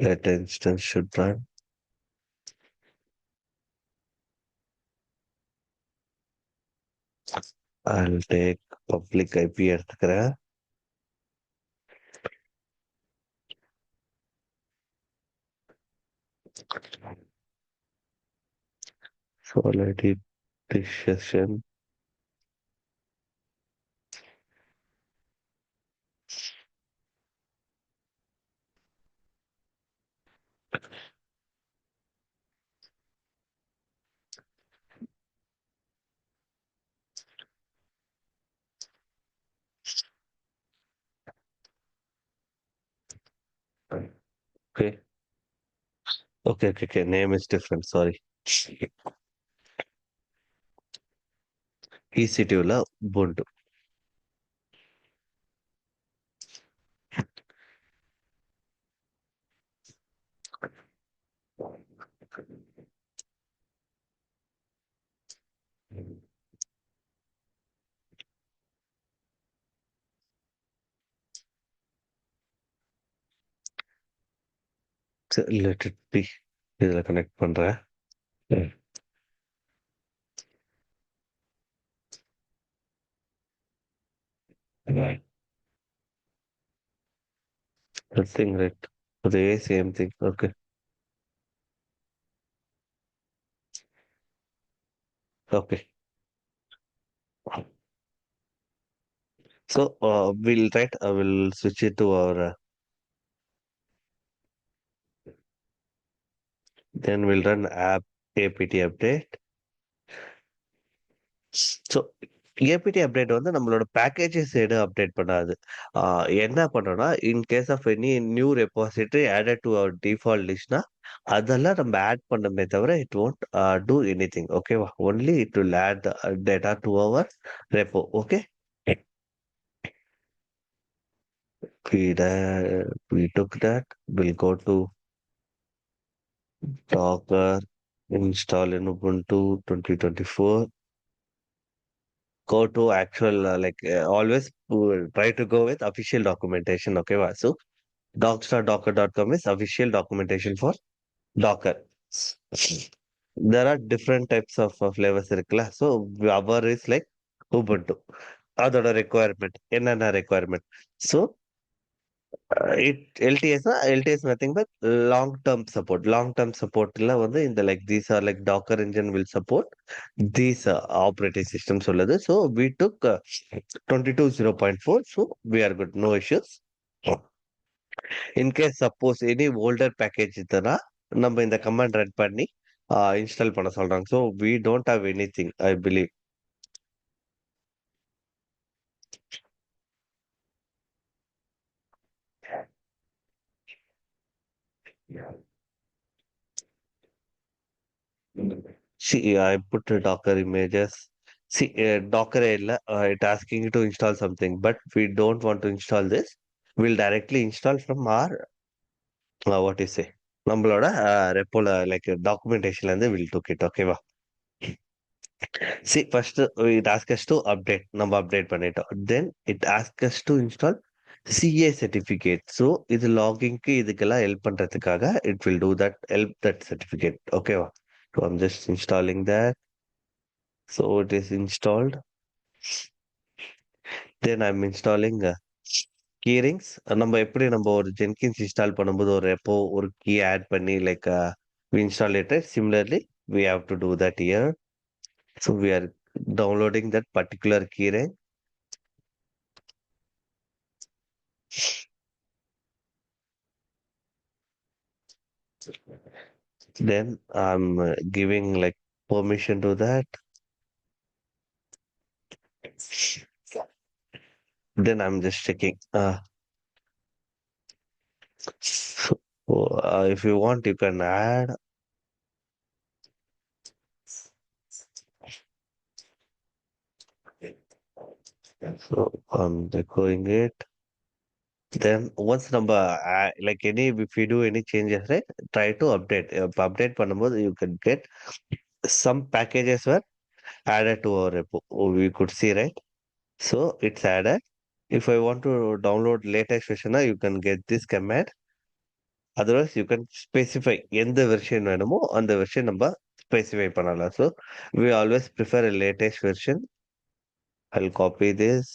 Let instance should run. I'll take public IP எடுத்துக்கிறேன். So let it this session. Okay. Okay. Name is different. Sorry. EC2ல Ubuntu. Let it be. இதுல connect பண்றேன். Nothing right. The same thing. Okay. Okay. So we'll write. I will switch it to our. Then we'll run apt update. So APT update வந்து நம்மளோட packages side update பண்ணாது. என்ன பண்ணோம்னா, in case of any new repository added to our default லிஸ்ட்னா, அதெல்லாம் நம்ம add பண்ணமே தவிர இட் ஒன்ட் டூ எனிதிங். ஓகேவா? Only it will add data to our repo. Okay. We took that. We'll go to Docker, install in Ubuntu 2024. Go to actual always try to go with official documentation. Okay, so docs.docker.com is official documentation for Docker. There are different types of flavors இருக்குல்ல. So our is like Ubuntu. அதோட requirement என்னென்ன requirement. So it LTS nothing but long term support. Long term support ல வந்து இந்த like these are like Docker engine will support these operating systems உள்ளது. So we took 22.0.4. So we are good, no issues. In case suppose any older package இருந்தனா நம்ம இந்த command run பண்ணி install பண்ண சொல்றாங்க. So we don't have anything, I believe. See, I put Docker images. See, Docker it asking you to install something, but we don't want to install this. We'll directly install from our what you say, நம்மளோட ரெப்போல like டாக்குமெண்டேஷன்ல இருந்து will took it. ஓகேவா? See, first it asks us to update. நம்ம update பண்ணிட்டோம். Then it asks us to install CA certificate. So இது லாகிங்க்கு இதுக்கெல்லாம் help பண்றதுக்காக it will do that, help that certificate. ஓகேவா? So I'm just installing that. So it is installed. Then I'm installing keyrings. நம்ம ஒரு Jenkins install பண்ணும்போது ஒரு repo ஒரு key add பண்ணி like we install it, right? Similarly we have to do that here. So we are downloading that particular keyring. Then I'm giving like permission to that. Then I'm just checking. So, if you want, you can add. So I'm echoing it. Then once number like any if you do any changes, right? Try to update. Update பண்ணும்போது you can get some packages were added to our repo. We could see, right? So it's added. If I want to download latest version, you can get this command. Otherwise, you can specify எந்த version வேணுமோ அந்த version நம்ம specify பண்ணலாம். So we always prefer a latest version. I'll copy this.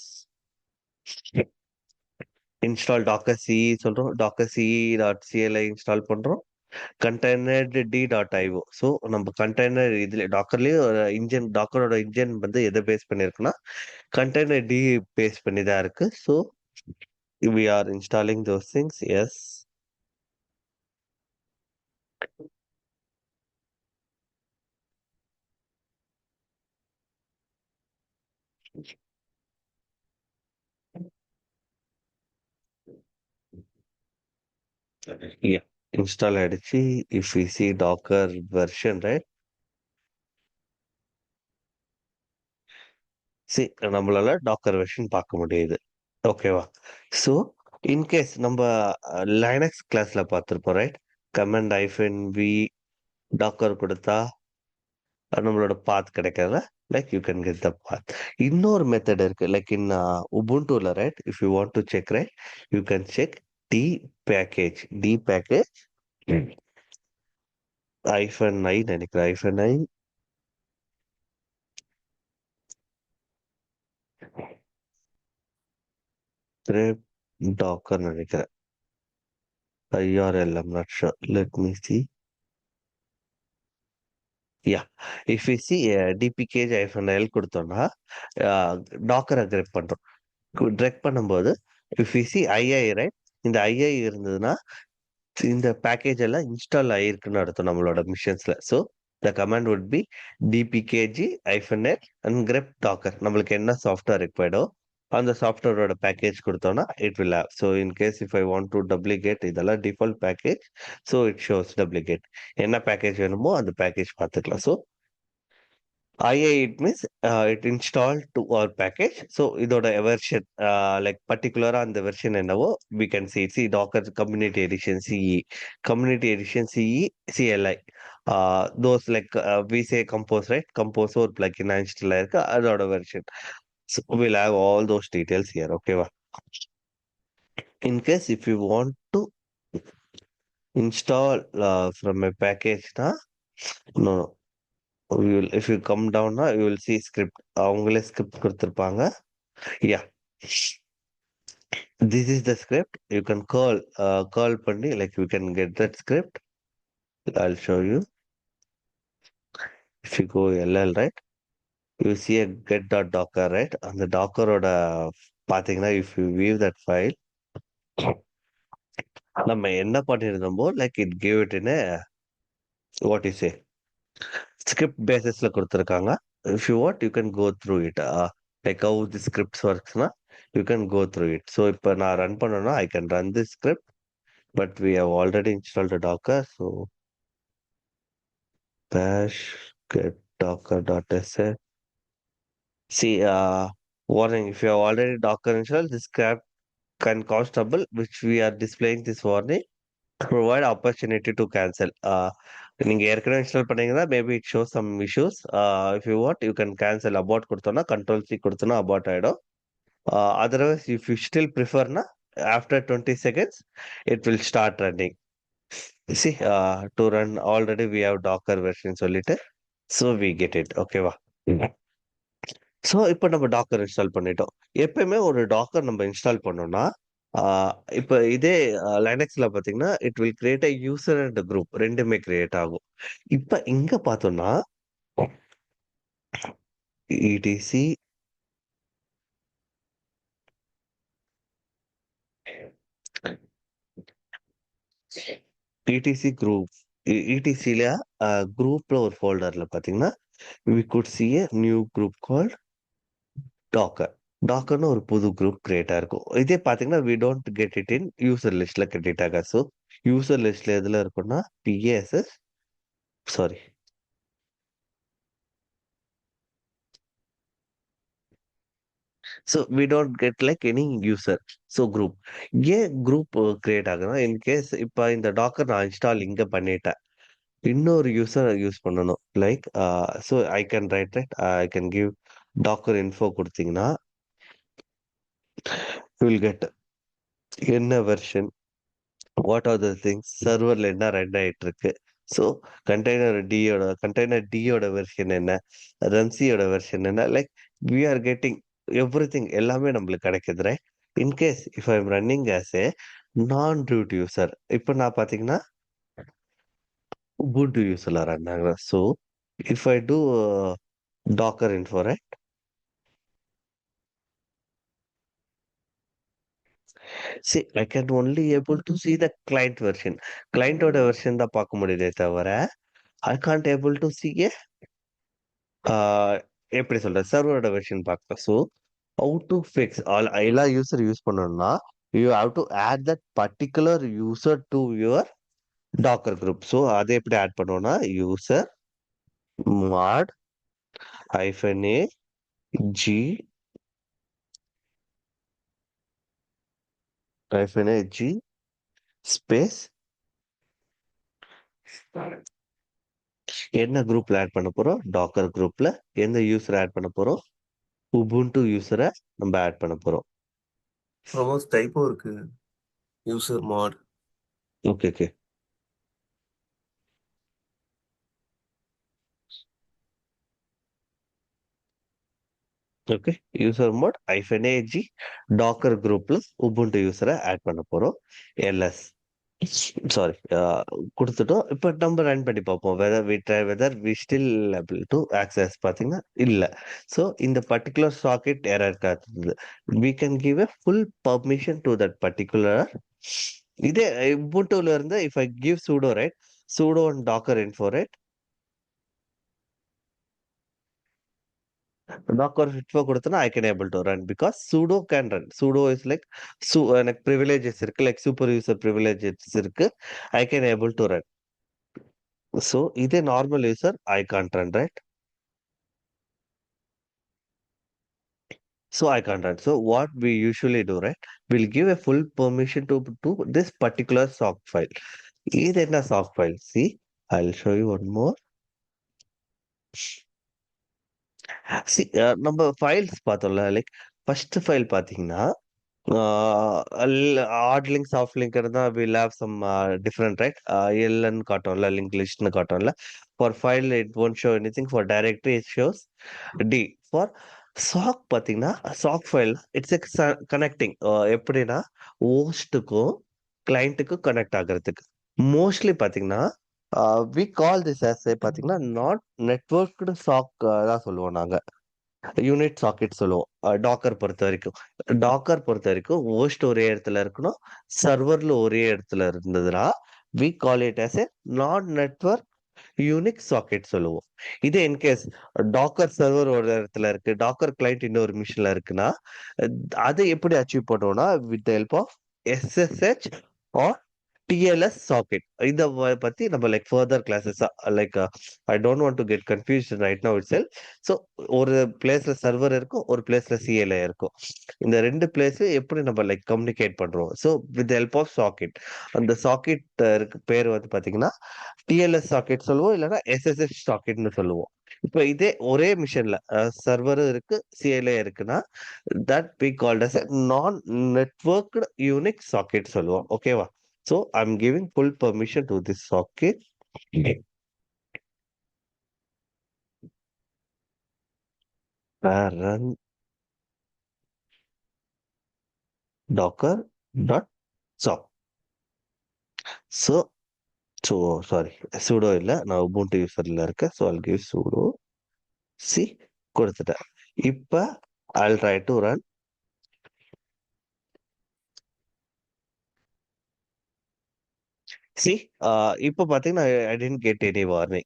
Install docker ce சொல்றோம். docker ce.cli install பண்றோம். containerd.io. So நம்ம container இதுல டாக்கர்லயே ஒரு இன்ஜின் டாக்கரோட இன்ஜின் வந்து எதை பேஸ் பண்ணிருக்குன்னா கண்டெய்னர் டி பேஸ் பண்ணி தான் இருக்கு. So we are installing those things. Yes. Yeah. Install ஆயிடுச்சு. If we see docker version right, see நம்மளால டாக்கர் வெர்ஷன் பார்க்க முடியுது. ஓகேவா? ஸோ இன்கேஸ் நம்ம லைனக்ஸ் கிளாஸ்ல பார்த்துருப்போம் right, command hyphen v docker கொடுத்தா நம்மளோட பாத் கிடைக்கல. Like you can get the path. இன்னொரு மெத்தட் இருக்கு. லைக் இன் உபுண்டுல right, if you want to check right, you can check D package. D package hyphen I நினைக்கிறேன். Hyphen I docker நினைக்கிறேன். IRL, I'm not sure. Let me see. Yeah. If we see dpkg-l கொடுத்தோம்னா டாக்கரை Krebs பண்றோம். Direct பண்ணும்போது if we C ஐஐ right, இந்த ஐஐ இருந்ததுன்னா இந்த package எல்லாம் install ஆயிருக்குன்னு அர்த்தம் நம்மளோட மிஷின்ஸ்ல. So the command would be dpkg-l and grep docker. நம்மளுக்கு என்ன சாஃப்ட்வேர் ரிக்வயர்டோ அந்த சாஃப்ட்வேரோட பேக்கேஜ் கொடுத்தோம்னா it will have. So in case if I want to duplicate, இதெல்லாம் default package. So it shows duplicate. என்ன பேக்கேஜ் வேணுமோ அந்த பேக்கேஜ் பார்த்துக்கலாம். ஸோ IA it means it installed to our package. So இதோட வெர்ஷன் லைக் பர்டிகுலரா அந்த வெர்ஷன் என்னவோ we can see docker community edition CE, community edition CE CLI, those like we say compose right, compose ஒரு plugin install இருக்கு அதோட version. So we'll have all those details here. Okay வா? In case if you want to install from a package na, no, if you come down now you will see script. அவங்களே script கொடுத்துருப்பாங்க. Yeah, this is the script. You can call பண்ணி like you can get that script. I'll show you. If you go LL right, you see a get.docker right, அந்த டாக்கரோட பாத்தீங்கன்னா if you view that file, நம்ம என்ன பண்ணிருந்தோமோ like it gave it in a what you say script basisல கொடுத்துருக்காங்க. If you want you can go through it, like how the scripts works na, you can go through it. So இப்போ நான் run பண்ணனும்னா I can run this script, but we have already installed a docker. So bash get docker.sh. See, warning, if you have already docker installed, this script can cause trouble, which we are displaying this warning. Provide opportunity to cancel. நீங்க ஏற்கனவே install பண்ணீங்கன்னா maybe it shows some issues. If you want you can cancel. Abort கொடுத்தோம்னா Ctrl+C கொடுத்தோம்னா abort ஆயிடும். Otherwise if you still prefer na, after 20 seconds it will start running. See, to run already we have docker version சொல்லிட்டு so we get it. ஓகேவா? So இப்போ நம்ம Docker install பண்ணிட்டோம். எப்பயுமே ஒரு டாக்கர் நம்ம இன்ஸ்டால் பண்ணோம்னா இப்போ இதே லைனக்ஸ்ல பார்த்தீங்கன்னா it will create a user and group, ரெண்டுமே கிரியேட் ஆகும். இப்போ இங்க பார்த்தோம்னா இடிசி இடிசி குரூப், இடிசில குரூப்ல ஒரு ஃபோல்டர்ல பார்த்தீங்கன்னா we could see a new group called docker. டாக்கர்னு ஒரு புது குரூப் கிரியேட் ஆயிருக்கும். இதே பார்த்தீங்கன்னா we don't get it in user லிஸ்ட்ல கிரியேட் ஆகாது. ஸோ யூசர் லிஸ்ட்ல எதுல இருக்கும்னா PASS, sorry, so we don't get like any user. So group ஏன் குரூப் கிரியேட் ஆகுதுன்னா இன்கேஸ் இப்போ இந்த டாக்கர் நான் இன்ஸ்டால் இங்க பண்ணிட்டேன், இன்னொரு யூசர் யூஸ் பண்ணணும். Like so I can right I can give docker info கொடுத்தீங்கன்னா யூ வில் கெட் என்ன version, what are the things, சர்வர்ல என்ன ரன் ஆயிட்டு இருக்கு, ஸோ கண்டெய்னர் டியோட வெர்ஷன் என்ன, ரன்சியோட வெர்ஷன் என்ன, like we are getting everything, எல்லாமே நம்மளுக்கு கிடைக்குது right. In case if I am running as a non root user, இப்போ நான் பார்த்தீங்கன்னா ubuntu யூசர்ல ரன் ஆகுறேன். So if I do docker info right, see I can only able to see the client version. கிளைண்டோட version தான் பார்க்க முடியுதே தவிர I can't able to see a எப்படி சொல்ற சர்வரோட வெர்ஷன் பார்க்கலாம். ஸோ how to fix எல்லா யூசர் யூஸ் பண்ணணும்னா you have to add that particular user to your docker group. So அதை எப்படி ஆட் பண்ணுவோம்னா user mod -a g -a g space என்ன குரூப்ல ஆட் பண்ண போறோம்? டாக்கர் குரூப்ல எந்த யூசர் ஆட் பண்ண போறோம்? உபுண்டு யூசரை நம்ம ஆட் பண்ண போறோம். ப்ரமோஸ் டைப்பும் இருக்கு. User mod. Okay okay. Okay user mod -ag docker குரூப்ல உபுண்டு யூசரை ஆட் பண்ண போறோம். எல்எஸ் சாரி கொடுத்துட்டோம். இப்போ நம்ம ரன் பண்ணி பார்ப்போம் whether we still able to access. பார்த்தீங்கன்னா இல்லை. ஸோ இந்த பர்டிகுலர் சாக்கெட் எரர் காட்டுது. we can give a full permission to that particular. இதே ubuntuல இருந்து if I give sudo right, sudo and docker info right, docker info கொடுத்தனா I can able to run because sudo can run. Sudo is like எனக்கு privileges இருக்கு, like super user privileges இருக்கு, I can able to run. So இதே normal user I can't run, right? So I can't run. So what we usually do, right? We'll give a full permission to this particular sock file. இது என்ன sock file? See, I'll show you one more. See, நம்ம files பார்த்தோம்ல, like first file பார்த்தீங்கன்னா hard link, soft link இருந்தா we'll have some different, right? LN காட்டும்ல, link listன்னு காட்டும்ல. For file it won't show anything. For directory it shows D. For sock பார்த்தீங்கன்னா sock file it's a connecting. எப்படின்னா ஹோஸ்ட்டுக்கும் கிளைண்ட்டுக்கும் connect ஆகிறதுக்கு. Mostly பார்த்தீங்கன்னா we call this as பார்த்தீங்கன்னா not நெட்வொர்க்டு chalk தான் சொல்லுவோம் நாங்க. Unit socket சொல்லுவோம். Docker பொறுத்த வரைக்கும் ஹோஸ்ட் ஒரே இடத்துல இருக்கணும், சர்வர்ல ஒரே இடத்துல இருந்ததுன்னா we call it as a non network unique socket சொல்லுவோம். இதே இன்கேஸ் டாக்கர் சர்வர் ஒரு இடத்துல இருக்கு, டாக்கர் கிளைண்ட் இன்னொரு மிஷின்ல இருக்குன்னா அதை எப்படி அச்சீவ் பண்ணுவோம்னா with the help of SSH or TLS socket. இத பத்தி நம்ம like further classes like I don't want to get confused right now itself. So ஒரு பிளேஸ்ல சர்வர் இருக்கும், ஒரு பிளேஸ்ல CLI இருக்கும். இந்த ரெண்டு பிளேஸ் எப்படி நம்ம லைக் கம்யூனிகேட் பண்றோம்? So with help of socket. அந்த சாக்கெட் இருக்கு பேர் வந்து பாத்தீங்கன்னா TLS சாக்கெட் சொல்லுவோம், இல்லைன்னா SSH சாக்கெட்னு சொல்லுவோம். இப்போ இதே ஒரே மிஷின்ல சர்வரும் இருக்கு, CLI இருக்குன்னா that we called as a நான் நெட்வொர்க்டு யூனிக் சாக்கெட் சொல்லுவோம். ஓகேவா? So I'm giving full permission to this socket. Run docker dot sock. So sorry, sudo இல்ல, நான் ubuntu userல இருக்கேன். So I'll give sudo c கொடுத்துட்டேன். இப்ப I'll try to run. See, இப்ப பாத்தீங்கன்னா I didn't get any warning.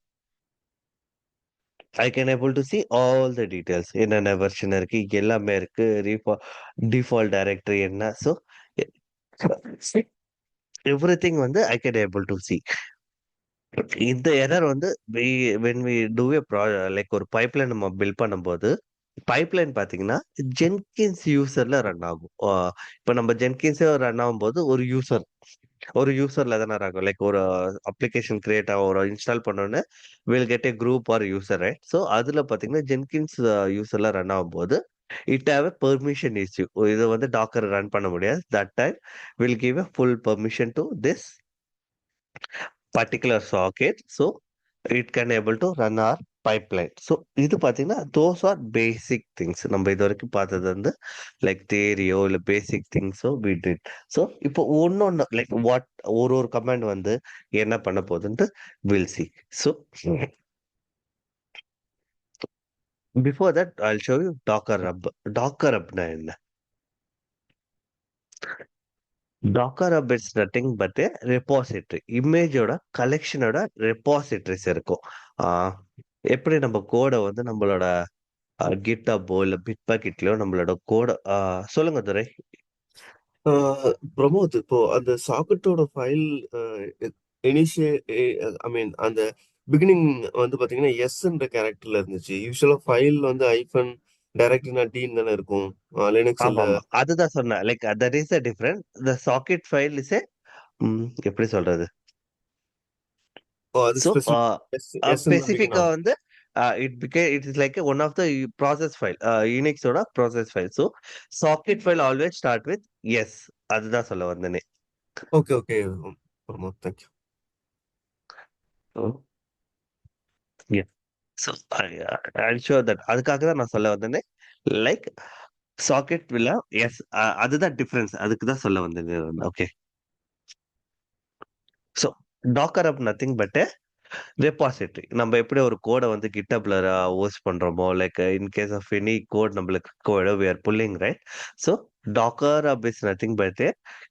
I can able to see all the details. என்னென்ன version இருக்கு, எல்லாமே இருக்கு, டிஃபால்ட் டைரக்டரி என்ன. ஸோ எவ்ரிதிங் வந்து I can able to see. இந்த எரர் வந்து when we do a like ஒரு பைப்லைன் நம்ம பில்ட் பண்ணும்போது பைப்லைன் பாத்தீங்கன்னா ஜென்கின்ஸ் யூசர்ல ரன் ஆகும். இப்போ நம்ம ஜென்கின்ஸ் ரன் ஆகும்போது ஒரு யூசர்ல தானே ஆகும். லைக் ஒரு அப்ளிகேஷன் கிரியேட் ஆகும், ஒரு இன்ஸ்டால் பண்ணோன்னு will get A group R user, right? So அதுல பாத்தீங்கன்னா ஜென்கின்ஸ் யூசர்ல ரன் ஆகும்போது it have a permission issue. இது வந்து டாக்கர் ரன் பண்ண முடியாது. That time will give a full permission to this particular socket, so it can able to run our pipeline. So இது பாத்தீங்கன்னா those are basic things. நம்ம இது வரைக்கும் பார்த்தது வந்து லைக் தேரியோ இல்ல பேசிக் திங்ஸோ we did. ஸோ இப்போ ஒன்னொன்னு லைக் வாட் ஒரு கமாண்ட் வந்து என்ன பண்ண போகுதுன்ட்டு we'll see. So before that I'll show you docker hub. docker hubனா என்ன? Docker Hub is nothing but a repository. இமேஜோட கலெக்ஷனோட ரெபாசிட்டரிஸ் இருக்கும். எப்படி நம்ம கோடை வந்து நம்மளோட கிட்டப்போ இல்ல பிட்பாக்கெட்லயோ நம்மளோட கோடை சொல்லுங்க துரை. பிரமோத், இப்போ அந்த சாக்கெட்டோட ஃபைல் இனிஷியல் ஐ மீன் அந்த பிகினிங் வந்து பாத்தீங்கன்னா எஸ்ன்ற கேரக்டர்ல இருந்துச்சு. யூஸ்வலா ஃபைல் வந்து ஐஃபன் டைரக்ட்னா டீன் தானே இருக்கும் லினக்ஸ்ல. ஆமாமா. அதுதான் சொன்னேன். Like that is the difference. The socket file is எப்படி சொல்றது? அது So, ஸ்பெசிஃபிக் எஸ் தான் பிகின் ஸ்பெசிஃபிக்கா ஆகும். வந்து it is like one of the process file. யூனிக்ஸோட process file. So socket file always start with S. அதுதான் சொல்ல வந்தேனே. Okay okay Pramod, thank you. So I'm sure that அதுக்காக தான் நான் சொல்ல வந்தேனே. லைக் சாக்கெட் வில்ல எஸ், அதுதான் டிஃபரன்ஸ். அதுக்கு தான் சொல்ல வந்தேன். Okay. So Docker hub nothing but repository. நம்ம எப்படி ஒரு கோட வந்து கிட்டப்ல ஹோஸ்ட் பண்றோமோ, like in case of any code நம்மளுக்கு கோட we are pulling right. So Docker hub is nothing but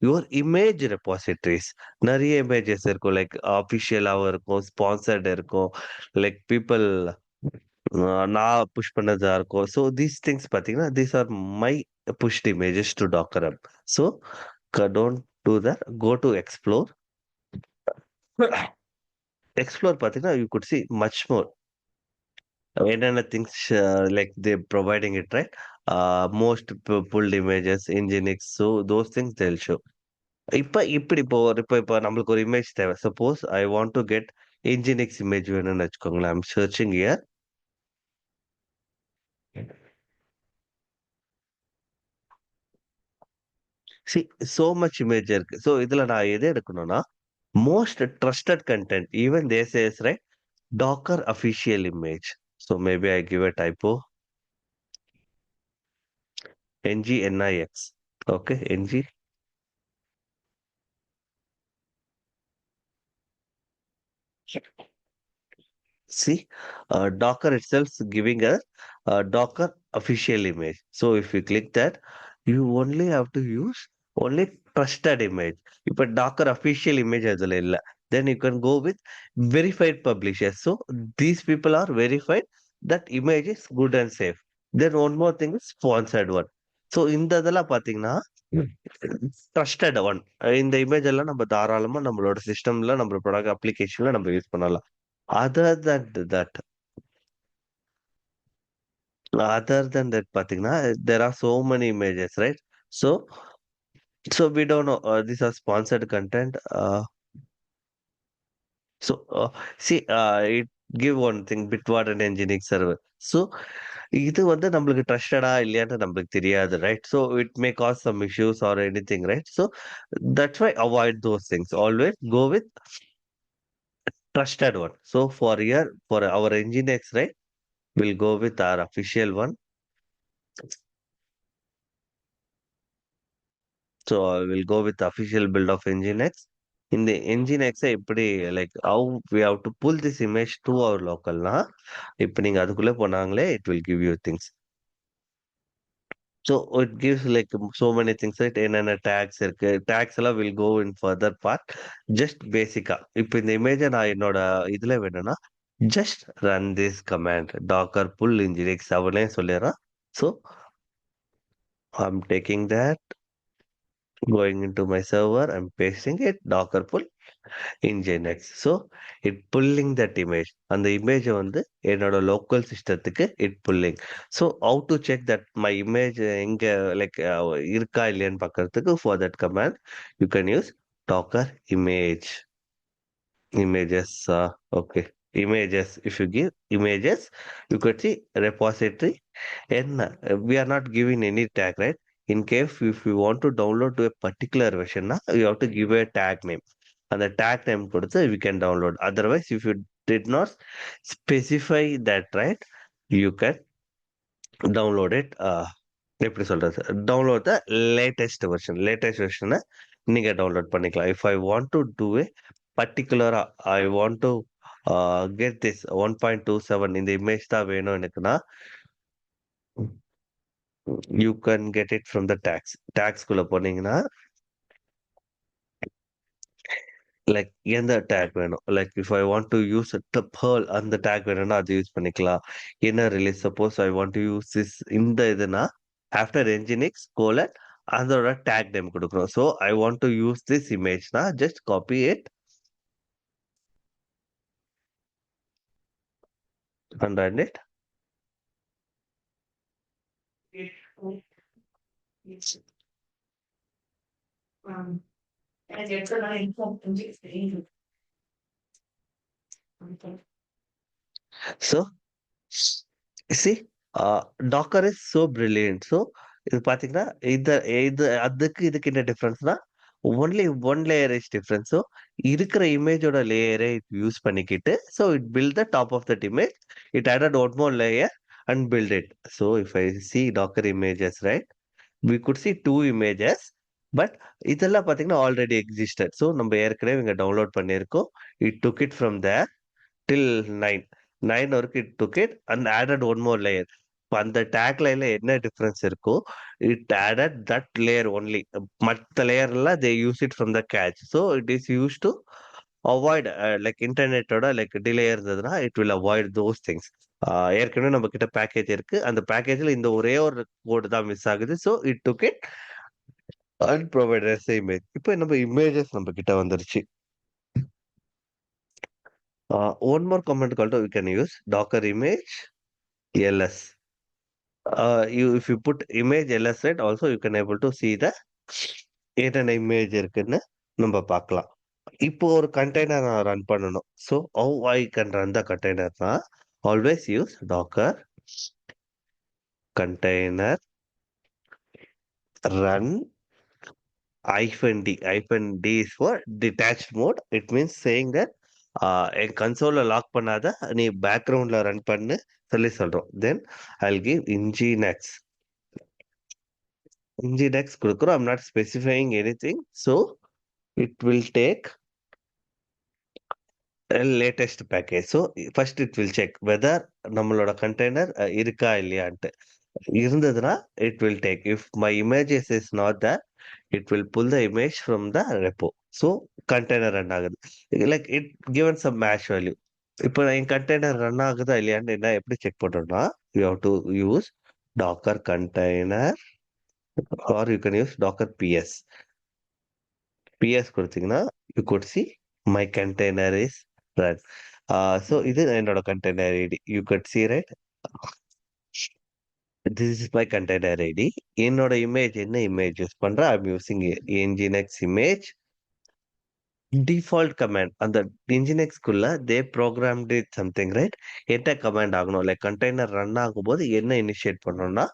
your image repositories. நிறைய இமேஜஸ் இருக்கும், லைக் அஃபிஷியலாகவும் இருக்கும், ஸ்பான்சர்ட் இருக்கும், லைக் பீப்புள் நான் புஷ் பண்ணதா இருக்கும். ஸோ தீஸ் திங்ஸ் பார்த்தீங்கன்னா these are my pushed images to Docker hub. So don't do that. Go to explore. Explore பார்த்தீங்கன்னா you could see much more என்னென்ன things like they providing it right. Most pulled images nginx. So those things they'll show. இப்போ நம்மளுக்கு ஒரு image தேவை. Suppose I want to get nginx image வேணும்னு வச்சுக்கோங்களேன். I'm searching here. See so much image இருக்கு. So இதுல நான் எது எடுக்கணும்னா most trusted content even they says right Docker official image. So maybe I give a typo NGNIX. Okay, NG. See, Docker itself is giving a Docker official image. So if you click that, you only have to use only trusted image. If a Docker official image அதுல இல்ல, then you can go with verified publishers. So these people are verified that image is good and safe. Then one more thing is sponsored one. So இந்த இதெல்லாம் பாத்தீங்கன்னா trusted one. இந்த image எல்லாம் நம்ம தாராளமா நம்மளோட சிஸ்டம்ல நம்ம ப்ராடக்ட் அப்ளிகேஷன்ல நம்ம யூஸ் பண்ணலாம். Other than that other than that பாத்தீங்கன்னா there are so many images, right? So we don't know, these are sponsored content. So see, it give one thing Bitwarden and Nginx server. So இது வந்து நம்மளுக்கு ட்ரஸ்டடா இல்லையான்னு நம்மளுக்கு தெரியாது, right? So it may cause some issues or anything, right? So that's why avoid those things. Always go with trusted one. So for here, for our Nginx, right, we'll go with our official one. So I will go with the official build of Nginx. In the Nginx, இப்படி like how we have to pull this image to our localனா, இப்போ நீங்க அதுக்குள்ள போனாங்களே it will give you things. So it gives like so many things, right? என்னென்ன tags இருக்கு, tags எல்லாம் will go in further part. Just basic-ஆ இப்போ இந்த இமேஜை நான் என்னோட இதுல வேணும்னா just run this command docker pull nginx அவனே சொல்லிடுறான். So I'm taking that, going into my server, I'm pasting it, docker pull nginx. So it pulling that image. அந்த image வந்து என்னோட local சிஸ்டத்துக்கு it pulling. So how to check that my image எங்க like இருக்கா இல்லையான்னு பார்க்கறதுக்கு for that command you can use docker images. Okay, images. If you give images, you could see repository. And we are not giving any tag, right? In case if you want to download to a particular version, you have to give a tag name. And the tag name கொடுத்து we can download. Otherwise, if you did not specify that, right, you can download it. எப்படி சொல்றது, download the latest version நீங்க download பண்ணிக்கலாம். If I want to do a particular, I want to get this 1.27 இந்த image தான் வேணும் எனக்குன்னா you can get it from the tags குள்ள போனீங்கன்னா லைக் எந்த டேக் வேணும், like if I want to use perl அந்த டேக் வேணும்னா அது யூஸ் பண்ணிக்கலாம். என்ன release suppose I want to use this இந்த இதுனா ஆஃப்டர் என்ஜினிக்ஸ் கோலன் அதோட டேக் நேம் கொடுக்கணும். So I want to use this இமேஜ்னா just copy it and run it. So see, Docker is so brilliant. So இது பாத்தீங்கன்னா இது இது அதுக்கு இதுக்கு என்ன டிஃபரன்ஸ்னா only one layer is difference. So இருக்கிற இமேஜோட லேயரை யூஸ் பண்ணிக்கிட்டு so it built the top of that image. It added one more layer and built it. So if I see Docker images right, we could see two images, but இதெல்லாம் பாத்தீங்கன்னா already existed. So நம்ம ஏற்கனவே இங்க download பண்ணியிருக்கோம். It took it from there till 9 வரைக்கும் it took it and added one more layer. இப்போ அந்த take லைன்ல என்ன டிஃபரன்ஸ் இருக்கோ it added that layer only. மற்ற லேயர்லாம் they use it from the cache. So it is used to avoid like இன்டர்நெட்டோட like delay இருந்ததுன்னா it will avoid those things. ஏற்கனவே நம்ம கிட்ட பேக்கேஜ் இருக்கு. அந்த பேக்கேஜ்ல இந்த ஒரே ஒரு கோடு தான் மிஸ் ஆகுது. So it took it and provided image. இப்போ நம்ம இமேஜஸ் நம்ம கிட்ட வந்துருச்சு. One more command called we can use docker image ls. If you put image ls right, also you can able to see the என்னென்ன image இருக்குன்னு நம்ம பார்க்கலாம். இப்போ ஒரு கண்டெய்னர் நான் ரன் பண்ணணும். So how I can run the container na always use docker container run -d is for detached mode. It means saying that என் கன்சோல லாக் பண்ணாத நீ பேக்ரவுண்ட்ல ரன் பண்ணு சொல்லி சொல்றோம். தென் I'll give nginx கொடுக்குறோம். I'm not specifying anything. So it will take a latest package. So first it will check whether நம்மளோட கண்டெய்னர் இருக்கா இல்லையான்ட்டு. இருந்ததுன்னா it will take. If my images is not there, it will pull the image from the repo. So container run ஆகுது. Like it given some hash value. இப்போ என் container run ஆகுதா இல்லையான்னு என்ன எப்படி check பண்றோம்னா you have to use docker container or you can use docker ps கொடுத்தீங்கன்னா you could see my container is run. So இது என்னோட container id. You could see right, this is my container id. என்னோட image என்ன image use பண்றேன்? I'm using nginx image default command. அந்த nginx குள்ள தே programmed it something right. என்ன command ஆகணும் like container run ஆகும்போது என்ன இனிஷியேட் பண்ணணும்னா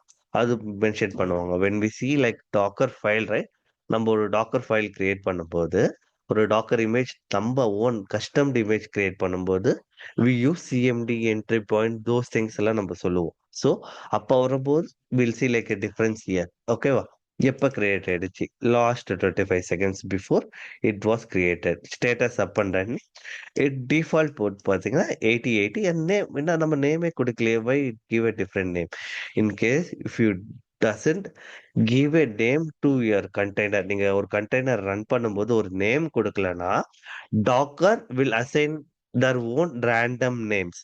அது மென்ஷன் பண்ணுவாங்க. when we see like docker file right, நம்ம ஒரு டாக்கர் ஃபைல் கிரியேட் பண்ணும்போது ஒரு டாக்கர் இமேஜ் நம்ம ஓன் கஸ்டம்ட் இமேஜ் கிரியேட் பண்ணும்போது we use cmd entry point those things எல்லாம் நம்ம சொல்லுவோம். ஸோ அப்போ வரும்போது we'll see like a difference here. ஓகேவா? எப்போ கிரியேட் ஆயிடுச்சு? Last 25 seconds before it was created. Status up பண்ணி டிஃபால்ட் போட் பார்த்தீங்கன்னா 8080 and நேம் என்ன நம்ம நேமே கொடுக்கலையே, வை give a different name. In case if you doesn't give a name to your container, நீங்க ஒரு கண்டெய்னர் ரன் பண்ணும்போது ஒரு name கொடுக்கலனா docker will assign their own random names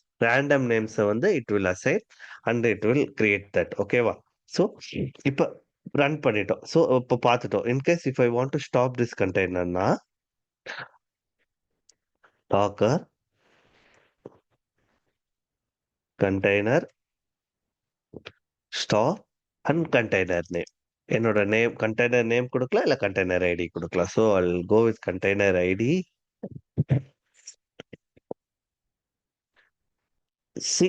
வந்து it will assign and it will create that. ஓகேவா? So இப்போ run பண்ணிட்டோம். So இப்போ பார்த்துட்டோம். In case if I want to stop this கண்டெய்னர்னா Docker container stop and container name. என்னோட name container name கொடுக்கலாம் இல்லை கண்டெய்னர் ஐடி கொடுக்கலாம். So I will go with container ID. See,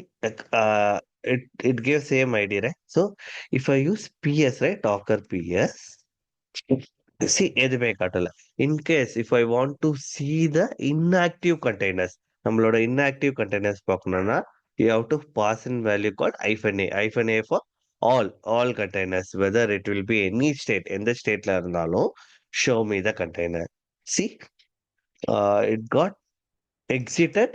it gives same ID, right? So if I use PS, right, docker PS, see எதுவுமே காட்டல. In case if I want to see the inactive containers, நம்மளோட inactive containers பார்க்கணும்னா you have to pass in value called -a for all containers, whether it will be any state, எந்த ஸ்டேட்ல இருந்தாலும் show me the container. See, it got exited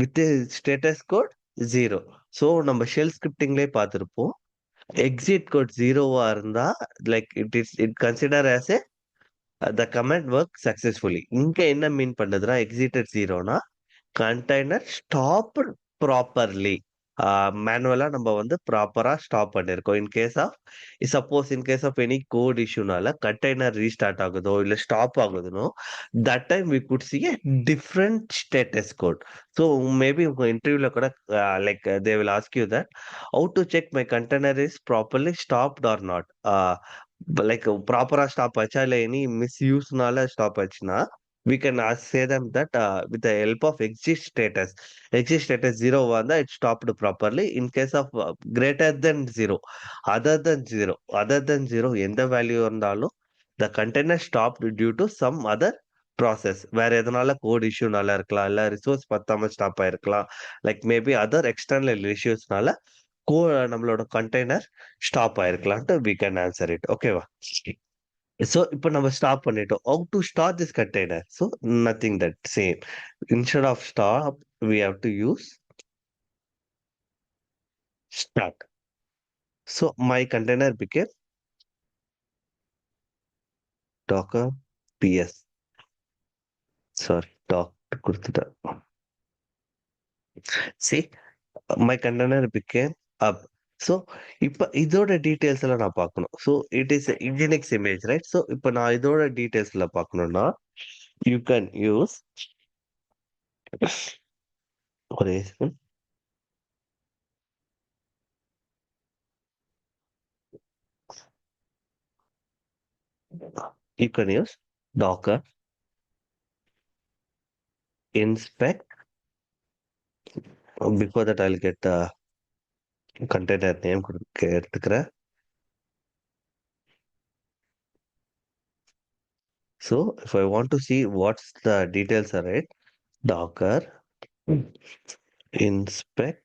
with a status code 0. So நம்ம shell ஸ்கிரிப்டிங்லேயே பார்த்துருப்போம். Exit code 0வா இருந்தா like it consider as a the command work successfully. இங்க என்ன மீன் பண்ணுதுன்னா எக்ஸிட்டட் 0னா கண்டெய்னர் ஸ்டாப் ப்ராப்பர்லி. மேனுவலா நம்ம வந்து ப்ராப்பரா ஸ்டாப் பண்ணியிருக்கோம். In case of any code இஷ்யூனால கண்டெய்னர் ரீஸ்டார்ட் ஆகுதோ, இல்ல ஸ்டாப் ஆகுதுன்னோ, that time we could see a different status code. So maybe உங்க இன்டர்வியூல கூட like they will ask you that have to check my container is properly stopped or not. Like ப்ராப்பரா stop ஆச்சா, இல்ல any மிஸ்யூஸ்னால stop ஆச்சுன்னா, we can say them that with the help of exit status 0 வந்தா it stopped properly. In case of greater than 0, other than 0 எந்த value இருந்தாலும் the container stopped due to some other process. வேற எதனால code இஷ்யூனால இருக்கலாம், இல்ல resource பத்தாம stop ஆயிருக்கலாம், லைக் மேபி அதர் எக்ஸ்டர்னல் இஷ்யூஸ்னால கோ நம்மளோட கண்டெய்னர் ஸ்டாப் ஆயிருக்கலாம்ட்டு we can answer it. ஓகேவா? ஸோ இப்போ நம்ம ஸ்டாப் பண்ணிட்டோம். How to start this container? So nothing that same. Instead of stop we have to use start. So my container became docker ps. Sorry, doc கொடுத்துட்டேன். See, my container became up. So இப்போ இதோட details எல்லாம் நான் பார்க்கணும். So it is Nginx image, right? So இப்போ நான் இதோட டீட்டெயில்ஸ்ல பார்க்கணும்னா யூ கேன் யூஸ் ஒரே second. You can use docker inspect. Before that I'll get the container name எடுத்துக்கிறேன். So if I want to see what's the details are, right, docker inspect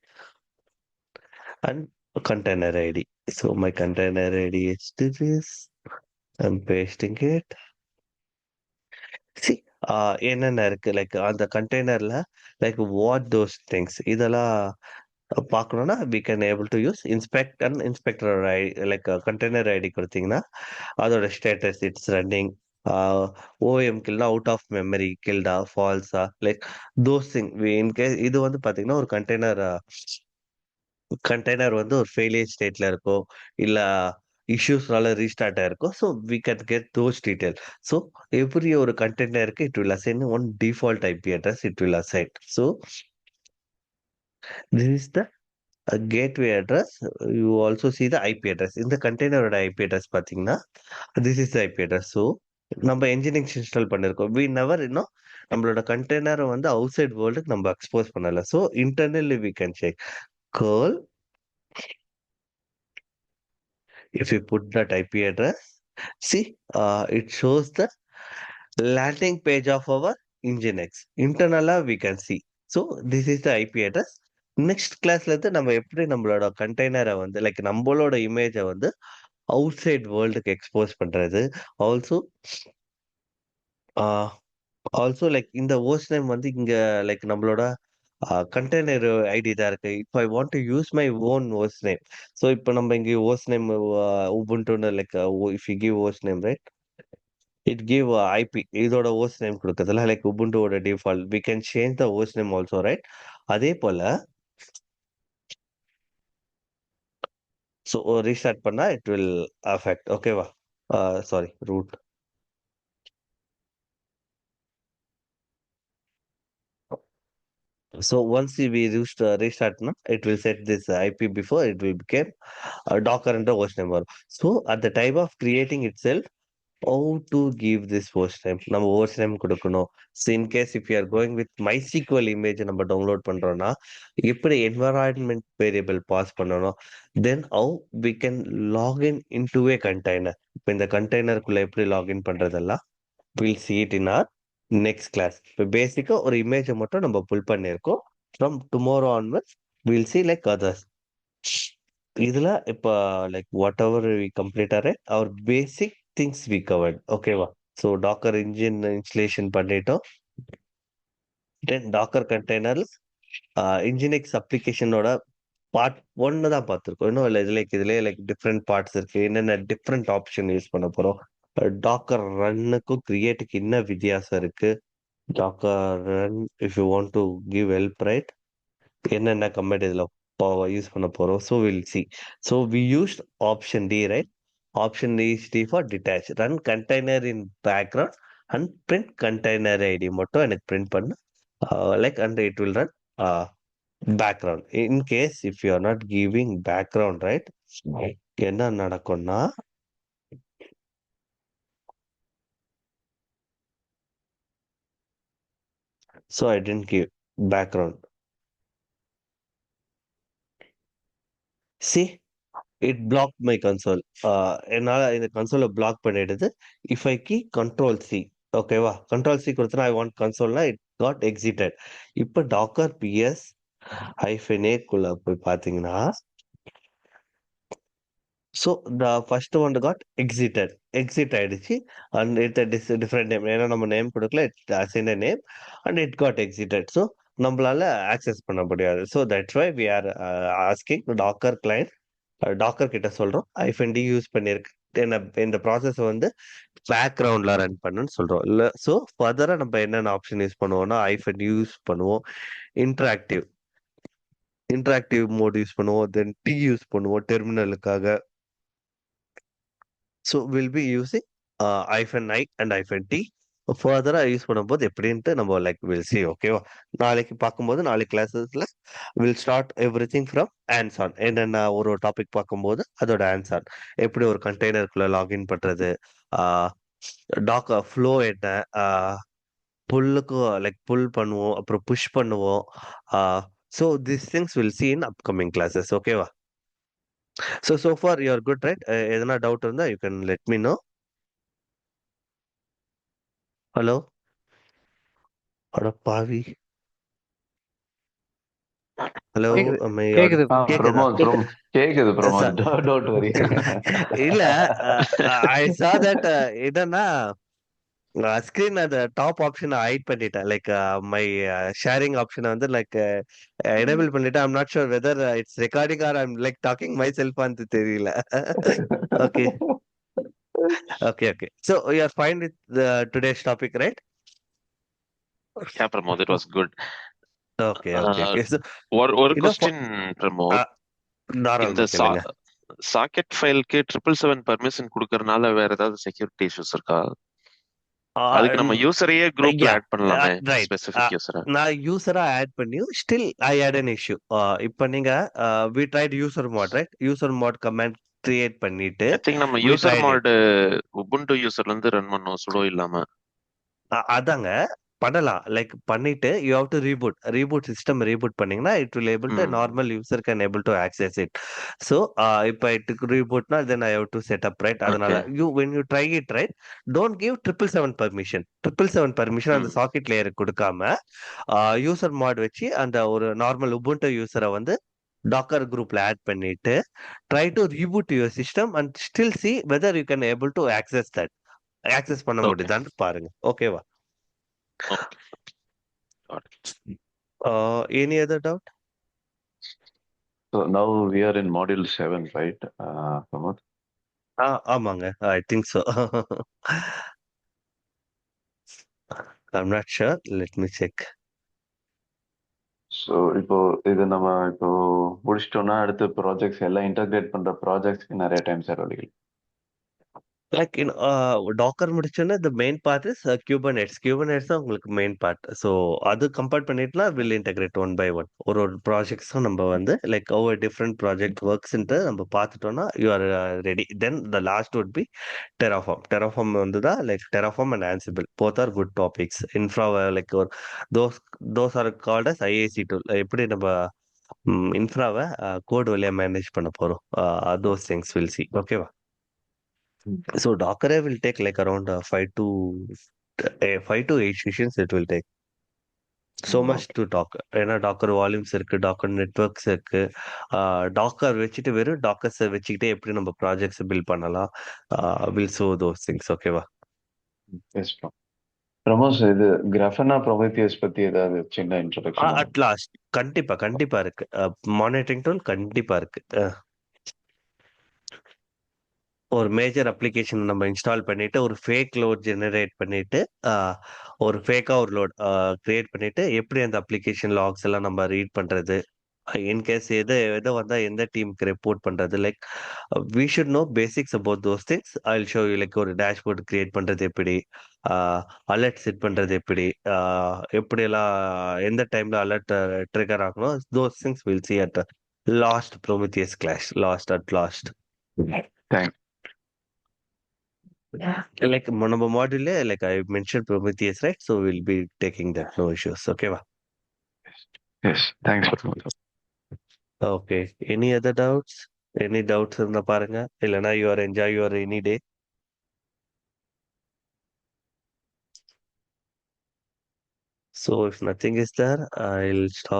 and container id. So my container id is this. I'm pasting it. See, என்னென்ன இருக்கு like அந்த கண்டெய்னர்ல, like what those things இதெல்லாம் பார்க்கணும்னா we can able to use inspect and inspector like container ID கொடுத்தீங்கன்னா அதோட status it's running, OM கில்டா, out of memory கில்டா, ஃபால்ஸா, லைக் தோஸ் திங். இன்கேஸ் இது வந்து பாத்தீங்கன்னா ஒரு கண்டெய்னர் வந்து ஒரு ஃபெயிலியர் ஸ்டேட்ல இருக்கும், இல்ல இஷ்யூஸ்னால ரீஸ்டார்ட் ஆயிருக்கும். So we can get those detail. So every ஒரு கண்டெய்னருக்கு it will assign one default IP address it will assign. So this is the gateway address. You also see the IP address. இந்த கண்டெய்னரோட IP address பார்த்தீங்கன்னா this is IP address. So நம்ம nginx install பண்ணிருக்கோம். We never இன்னும் நம்மளோட கண்டெய்னரை வந்து outside வேர்ல்டுக்கு நம்ம expose பண்ணல. So internally we can check curl. If you put that IP address, see, it shows the landing page of our Nginx. Internal we can see. So this is the IP address. Next கிளாஸ்ல இருந்து நம்ம எப்படி நம்மளோட கண்டெய்னரை வந்து like நம்மளோட இமேஜை வந்து outside வேர்ல்டுக்கு எக்ஸ்போஸ் பண்றது. ஆல்சோ லைக் இந்த ஹோஸ்ட் நேம் வந்து இங்க லைக் நம்மளோட கண்டெய்னர் ஐடி தான் இருக்கு. இப்போ I want to use my own host name. So இப்போ நம்ம இங்கே ஹோஸ்ட் நேம் உபுண்டுன்னு like if you give host name, right, it give IP. இதோட ஹோஸ்ட் நேம் கொடுக்கறதுல லைக் உபுண்டுவோட default we can change the host name also, right? அதே போல so restart பண்ணா இட் வில் அஃபெக்ட். ஓகேவா? Sorry, root. So once we restart, no, it will set this IP before it will become Docker and the host name. So at the time of creating itself, how to give this host name? நம்ம host name கொடுக்கணும். So in case if you are going with MySQL image நம்ம download பண்றோம்னா எப்படி environment variable pass பண்ணணும், then how we can log in into a container. இப்போ இந்த கண்டெய்னருக்குள்ள எப்படி login பண்றதெல்லாம் we'll see it in our next class. இப்போ பேசிக்கா ஒரு இமேஜை மட்டும் நம்ம புல் பண்ணியிருக்கோம். From tomorrow onwards will see like others. இதுல இப்போ like whatever we complete or our basic things we covered. ஓகேவா? ஸோ டாக்கர் இன்ஜின் இன்ஸ்டலேஷன் பண்ணிட்டோம். தென் டாக்கர் கண்டெய்னர் இன்ஜினிக்ஸ் அப்ளிகேஷனோட பார்ட் 1 தான் பார்த்துருக்கோம். இன்னும் இல்லை இதுலேயே லைக் டிஃப்ரெண்ட் பார்ட்ஸ் இருக்கு. என்னென்ன டிஃப்ரெண்ட் ஆப்ஷன் யூஸ் பண்ண போறோம், டாக்கர் ரன்னுக்கும் கிரியேட்டுக்கு என்ன வித்தியாசம் இருக்கு, docker run if you want to give help, right, என்னென்ன கமெண்ட் இதுல யூஸ் பண்ண போறோம். So will see. So we used option D, right? Option is D for detach. Run container in background and print container ID மட்டும் எனக்கு print பண்ணு. Like and it will run background. In case if you are not giving background, right, என்ன நடக்கும்னா so I tend give background. See, it black my console. என்னால் இந்த கன்சோலை block பண்ணிடுது. If I key control C, ஓகேவா? Control C கொடுத்தனா I want கன்சோல்னா it got exited. இப்போ டாக்கர் பிஎஸ் -a போய் பார்த்தீங்கன்னா so the first one got exit ஆயிடுச்சு. அண்ட் இட் டிஃப்ரெண்ட் நேம், ஏன்னா நம்ம நேம் கொடுக்கல, it assign name and it got exited. So நம்மளால ஆக்சஸ் பண்ண முடியாது. So that's why we are asking Docker client, Docker கிட்ட சொல்றோம் -d யூஸ் பண்ணிருக்கு இந்த ப்ராசஸ் வந்து பேக்ரவுண்ட்ல ரன் பண்ணுன்னு சொல்றோம். இல்ல ஸோ ஃபர்தரா நம்ம என்னென்ன ஆப்ஷன் யூஸ் பண்ணுவோம்னா யூஸ் பண்ணுவோம், இன்டராக்டிவ் மோட் யூஸ் பண்ணுவோம், தென் டி யூஸ் பண்ணுவோம் டெர்மினலுக்காக. So will be using -i and -t. ஃபர்தரா யூஸ் பண்ணும்போது எப்படின்ட்டு நம்ம லைக் வில் சி, ஓகேவா? நாளைக்கு பார்க்கும்போது நாளைக்கு கிளாஸஸ்ல will start everything from hands on. என்னென்ன ஒரு டாபிக் பார்க்கும்போது அதோட ஹேண்ட்ஸ் ஆன், எப்படி ஒரு கண்டெய்னருக்குள்ள லாகின் பண்றது, டாக்கர் ஃப்ளோ என்ன, புல்லுக்கு லைக் புல் பண்ணுவோம், அப்புறம் புஷ் பண்ணுவோம். So this things will see in upcoming classes, ஓகேவா? So far you are good, right? எதனா டவுட் இருந்தா you can let me know. Hello, அட பாவி. ஹலோ, கேக்குது கேக்குது கேக்குதா? கேக்குது Sir. Pramod, don't worry. இல்ல, ஐ saw that என்னன்னா ஸ்கிரீன் அந்த டாப் ஆப்ஷன் ஹைட் பண்ணிட்டேன். லைக் மை ஷேரிங் ஆப்ஷனை வந்து லைக் எனேபிள் பண்ணிட்டேன். I'm not sure whether it's recording or I'm like talking myself வந்து தெரியல. Okay okay. So you are fine with today's topic, right? Yeah, Pramod, it was good. Okay. So ஒரு you know, question Pramod, இந்த தாராளமா கேளுங்க. Socket ஃபைலுக்கு 777 permission கொடுக்கறனால வேற ஏதாவது security issues இருக்கா? அதுக்கு நம்ம யூசரையே குரூப்ல Yeah, ஆட் பண்ணலாமே, right. ஸ்பெசிபிக் யூசரை. நான் யூசரா ஆட் பண்ணி still I had an issue. இப்போ நீங்க we tried user mod, right? user mod command create பண்ணிட்டு ஐ திங்க் நம்ம we user tried it. Mod Ubuntu யூசர்ல இருந்து ரன் பண்ணோம், சுடோ இல்லாம. அதாங்க பண்ணலாம். லைக் பண்ணிட்டு you have to reboot system reboot பண்ணீங்கன்னா it will able to normal user can able to access it. So இப்போ இட் ரீபூட்னா then I have to set up, right? அதனால when you try it, right, don't give 777 permission. 777 permission அந்த socket லேயருக்கு கொடுக்காம user மாட் வச்சு அந்த ஒரு normal Ubuntu யூசரை வந்து டாக்கர் குரூப்ல ஆட் பண்ணிட்டு try to reboot your system and still see whether you can able to access பண்ண முடியுதான்னு பாருங்க, ஓகேவா? Any other doubt? So now we are in module 7, right, Pramod? ஆமாங்க, I think so. I'm not sure. Let me check. So இப்போ இது நம்ம இப்போ முடிச்சிட்டோம்னா அடுத்த projects எல்லாம் இன்டகிரேட் பண்ற ப்ராஜெக்ட்ஸ்க்கு நிறைய டைம் செலவழிக்கலாம். Like in டாக்கர் முடிச்சோன்னா the main part is Kubernetes. Kubernetes தான் உங்களுக்கு மெயின் பார்ட். ஸோ அது கம்பேர் பண்ணிட்டுனா will integrate one by one. ஒரு ப்ராஜெக்ட்ஸும் நம்ம வந்து லைக் ஒவ்வொரு டிஃப்ரெண்ட் ப்ராஜெக்ட் ஒர்க்ஸ்ன்ட்டு நம்ம பார்த்துட்டோம்னா you are ready. Then the last would be Terraform வந்து தான் like Terraform and Ansible both are good topics. இன்ஃப்ராவை லைக் ஒரு those are called as IAC tool. எப்படி நம்ம இன்ஃப்ராவை கோட் வழியா மேனேஜ் பண்ண போறோம், தோஸ் திங்ஸ் வில் சி, ஓகேவா? So Docker will take like around 5 to 8 sessions it will take. So much to talk. ஏன்னா டாக்கர் வால்யூம்ஸ் இருக்கு, டாக்கர் நெட்வொர்க்ஸ் இருக்கு. டாக்கர் வச்சுட்டு வெறும் டாக்கர்ஸ் வச்சுக்கிட்டே எப்படி நம்ம ப்ராஜெக்ட்ஸ் பில்ட் பண்ணலாம், வில் சோ தோஸ் திங்ஸ், ஓகேவா? Yes bro. பிரமோஸ், இது கிராஃபனா ப்ரொமேத்தியஸ் பத்தி ஏதாவது சின்ன இன்ட்ரோடக்ஷன்? அட் லாஸ்ட் கண்டிப்பா இருக்கு. மானிட்டரிங் டூல் கண்டிப்பா இருக்கு. ஒரு மேஜர் அப்ளிகேஷன் நம்ம இன்ஸ்டால் பண்ணிட்டு ஒரு ஃபேக் லோட் ஜெனரேட் பண்ணிட்டு ஒரு ஃபேக்கா ஒரு லோட் கிரியேட் பண்ணிட்டு எப்படி அந்த அப்ளிகேஷன் லாக்ஸ் எல்லாம் நம்ம ரீட் பண்றது, இன்கேஸ் எது எது வந்தா எந்த டீமுக்கு ரிப்போர்ட் பண்றது like we should know basics about those things. I will show you like ஒரு டேஷ்போர்ட் கிரியேட் பண்றது எப்படி, அலர்ட் செட் பண்றது எப்படி, எப்படியெல்லாம் எந்த டைம்ல அலர்ட் ட்ரிகர் ஆகணும். Those things will see at last Prometheus class, last. Thank like நம்ம மாடியூல்ல like I mention Prometheus right, so will be taking that, no issues. ஓகேவா? Yes thanks for okay, any other doubts? Any doubts இருந்தா பாருங்க, இல்லைன்னா you are enjoy your any day. So if nothing is there, I'll stop.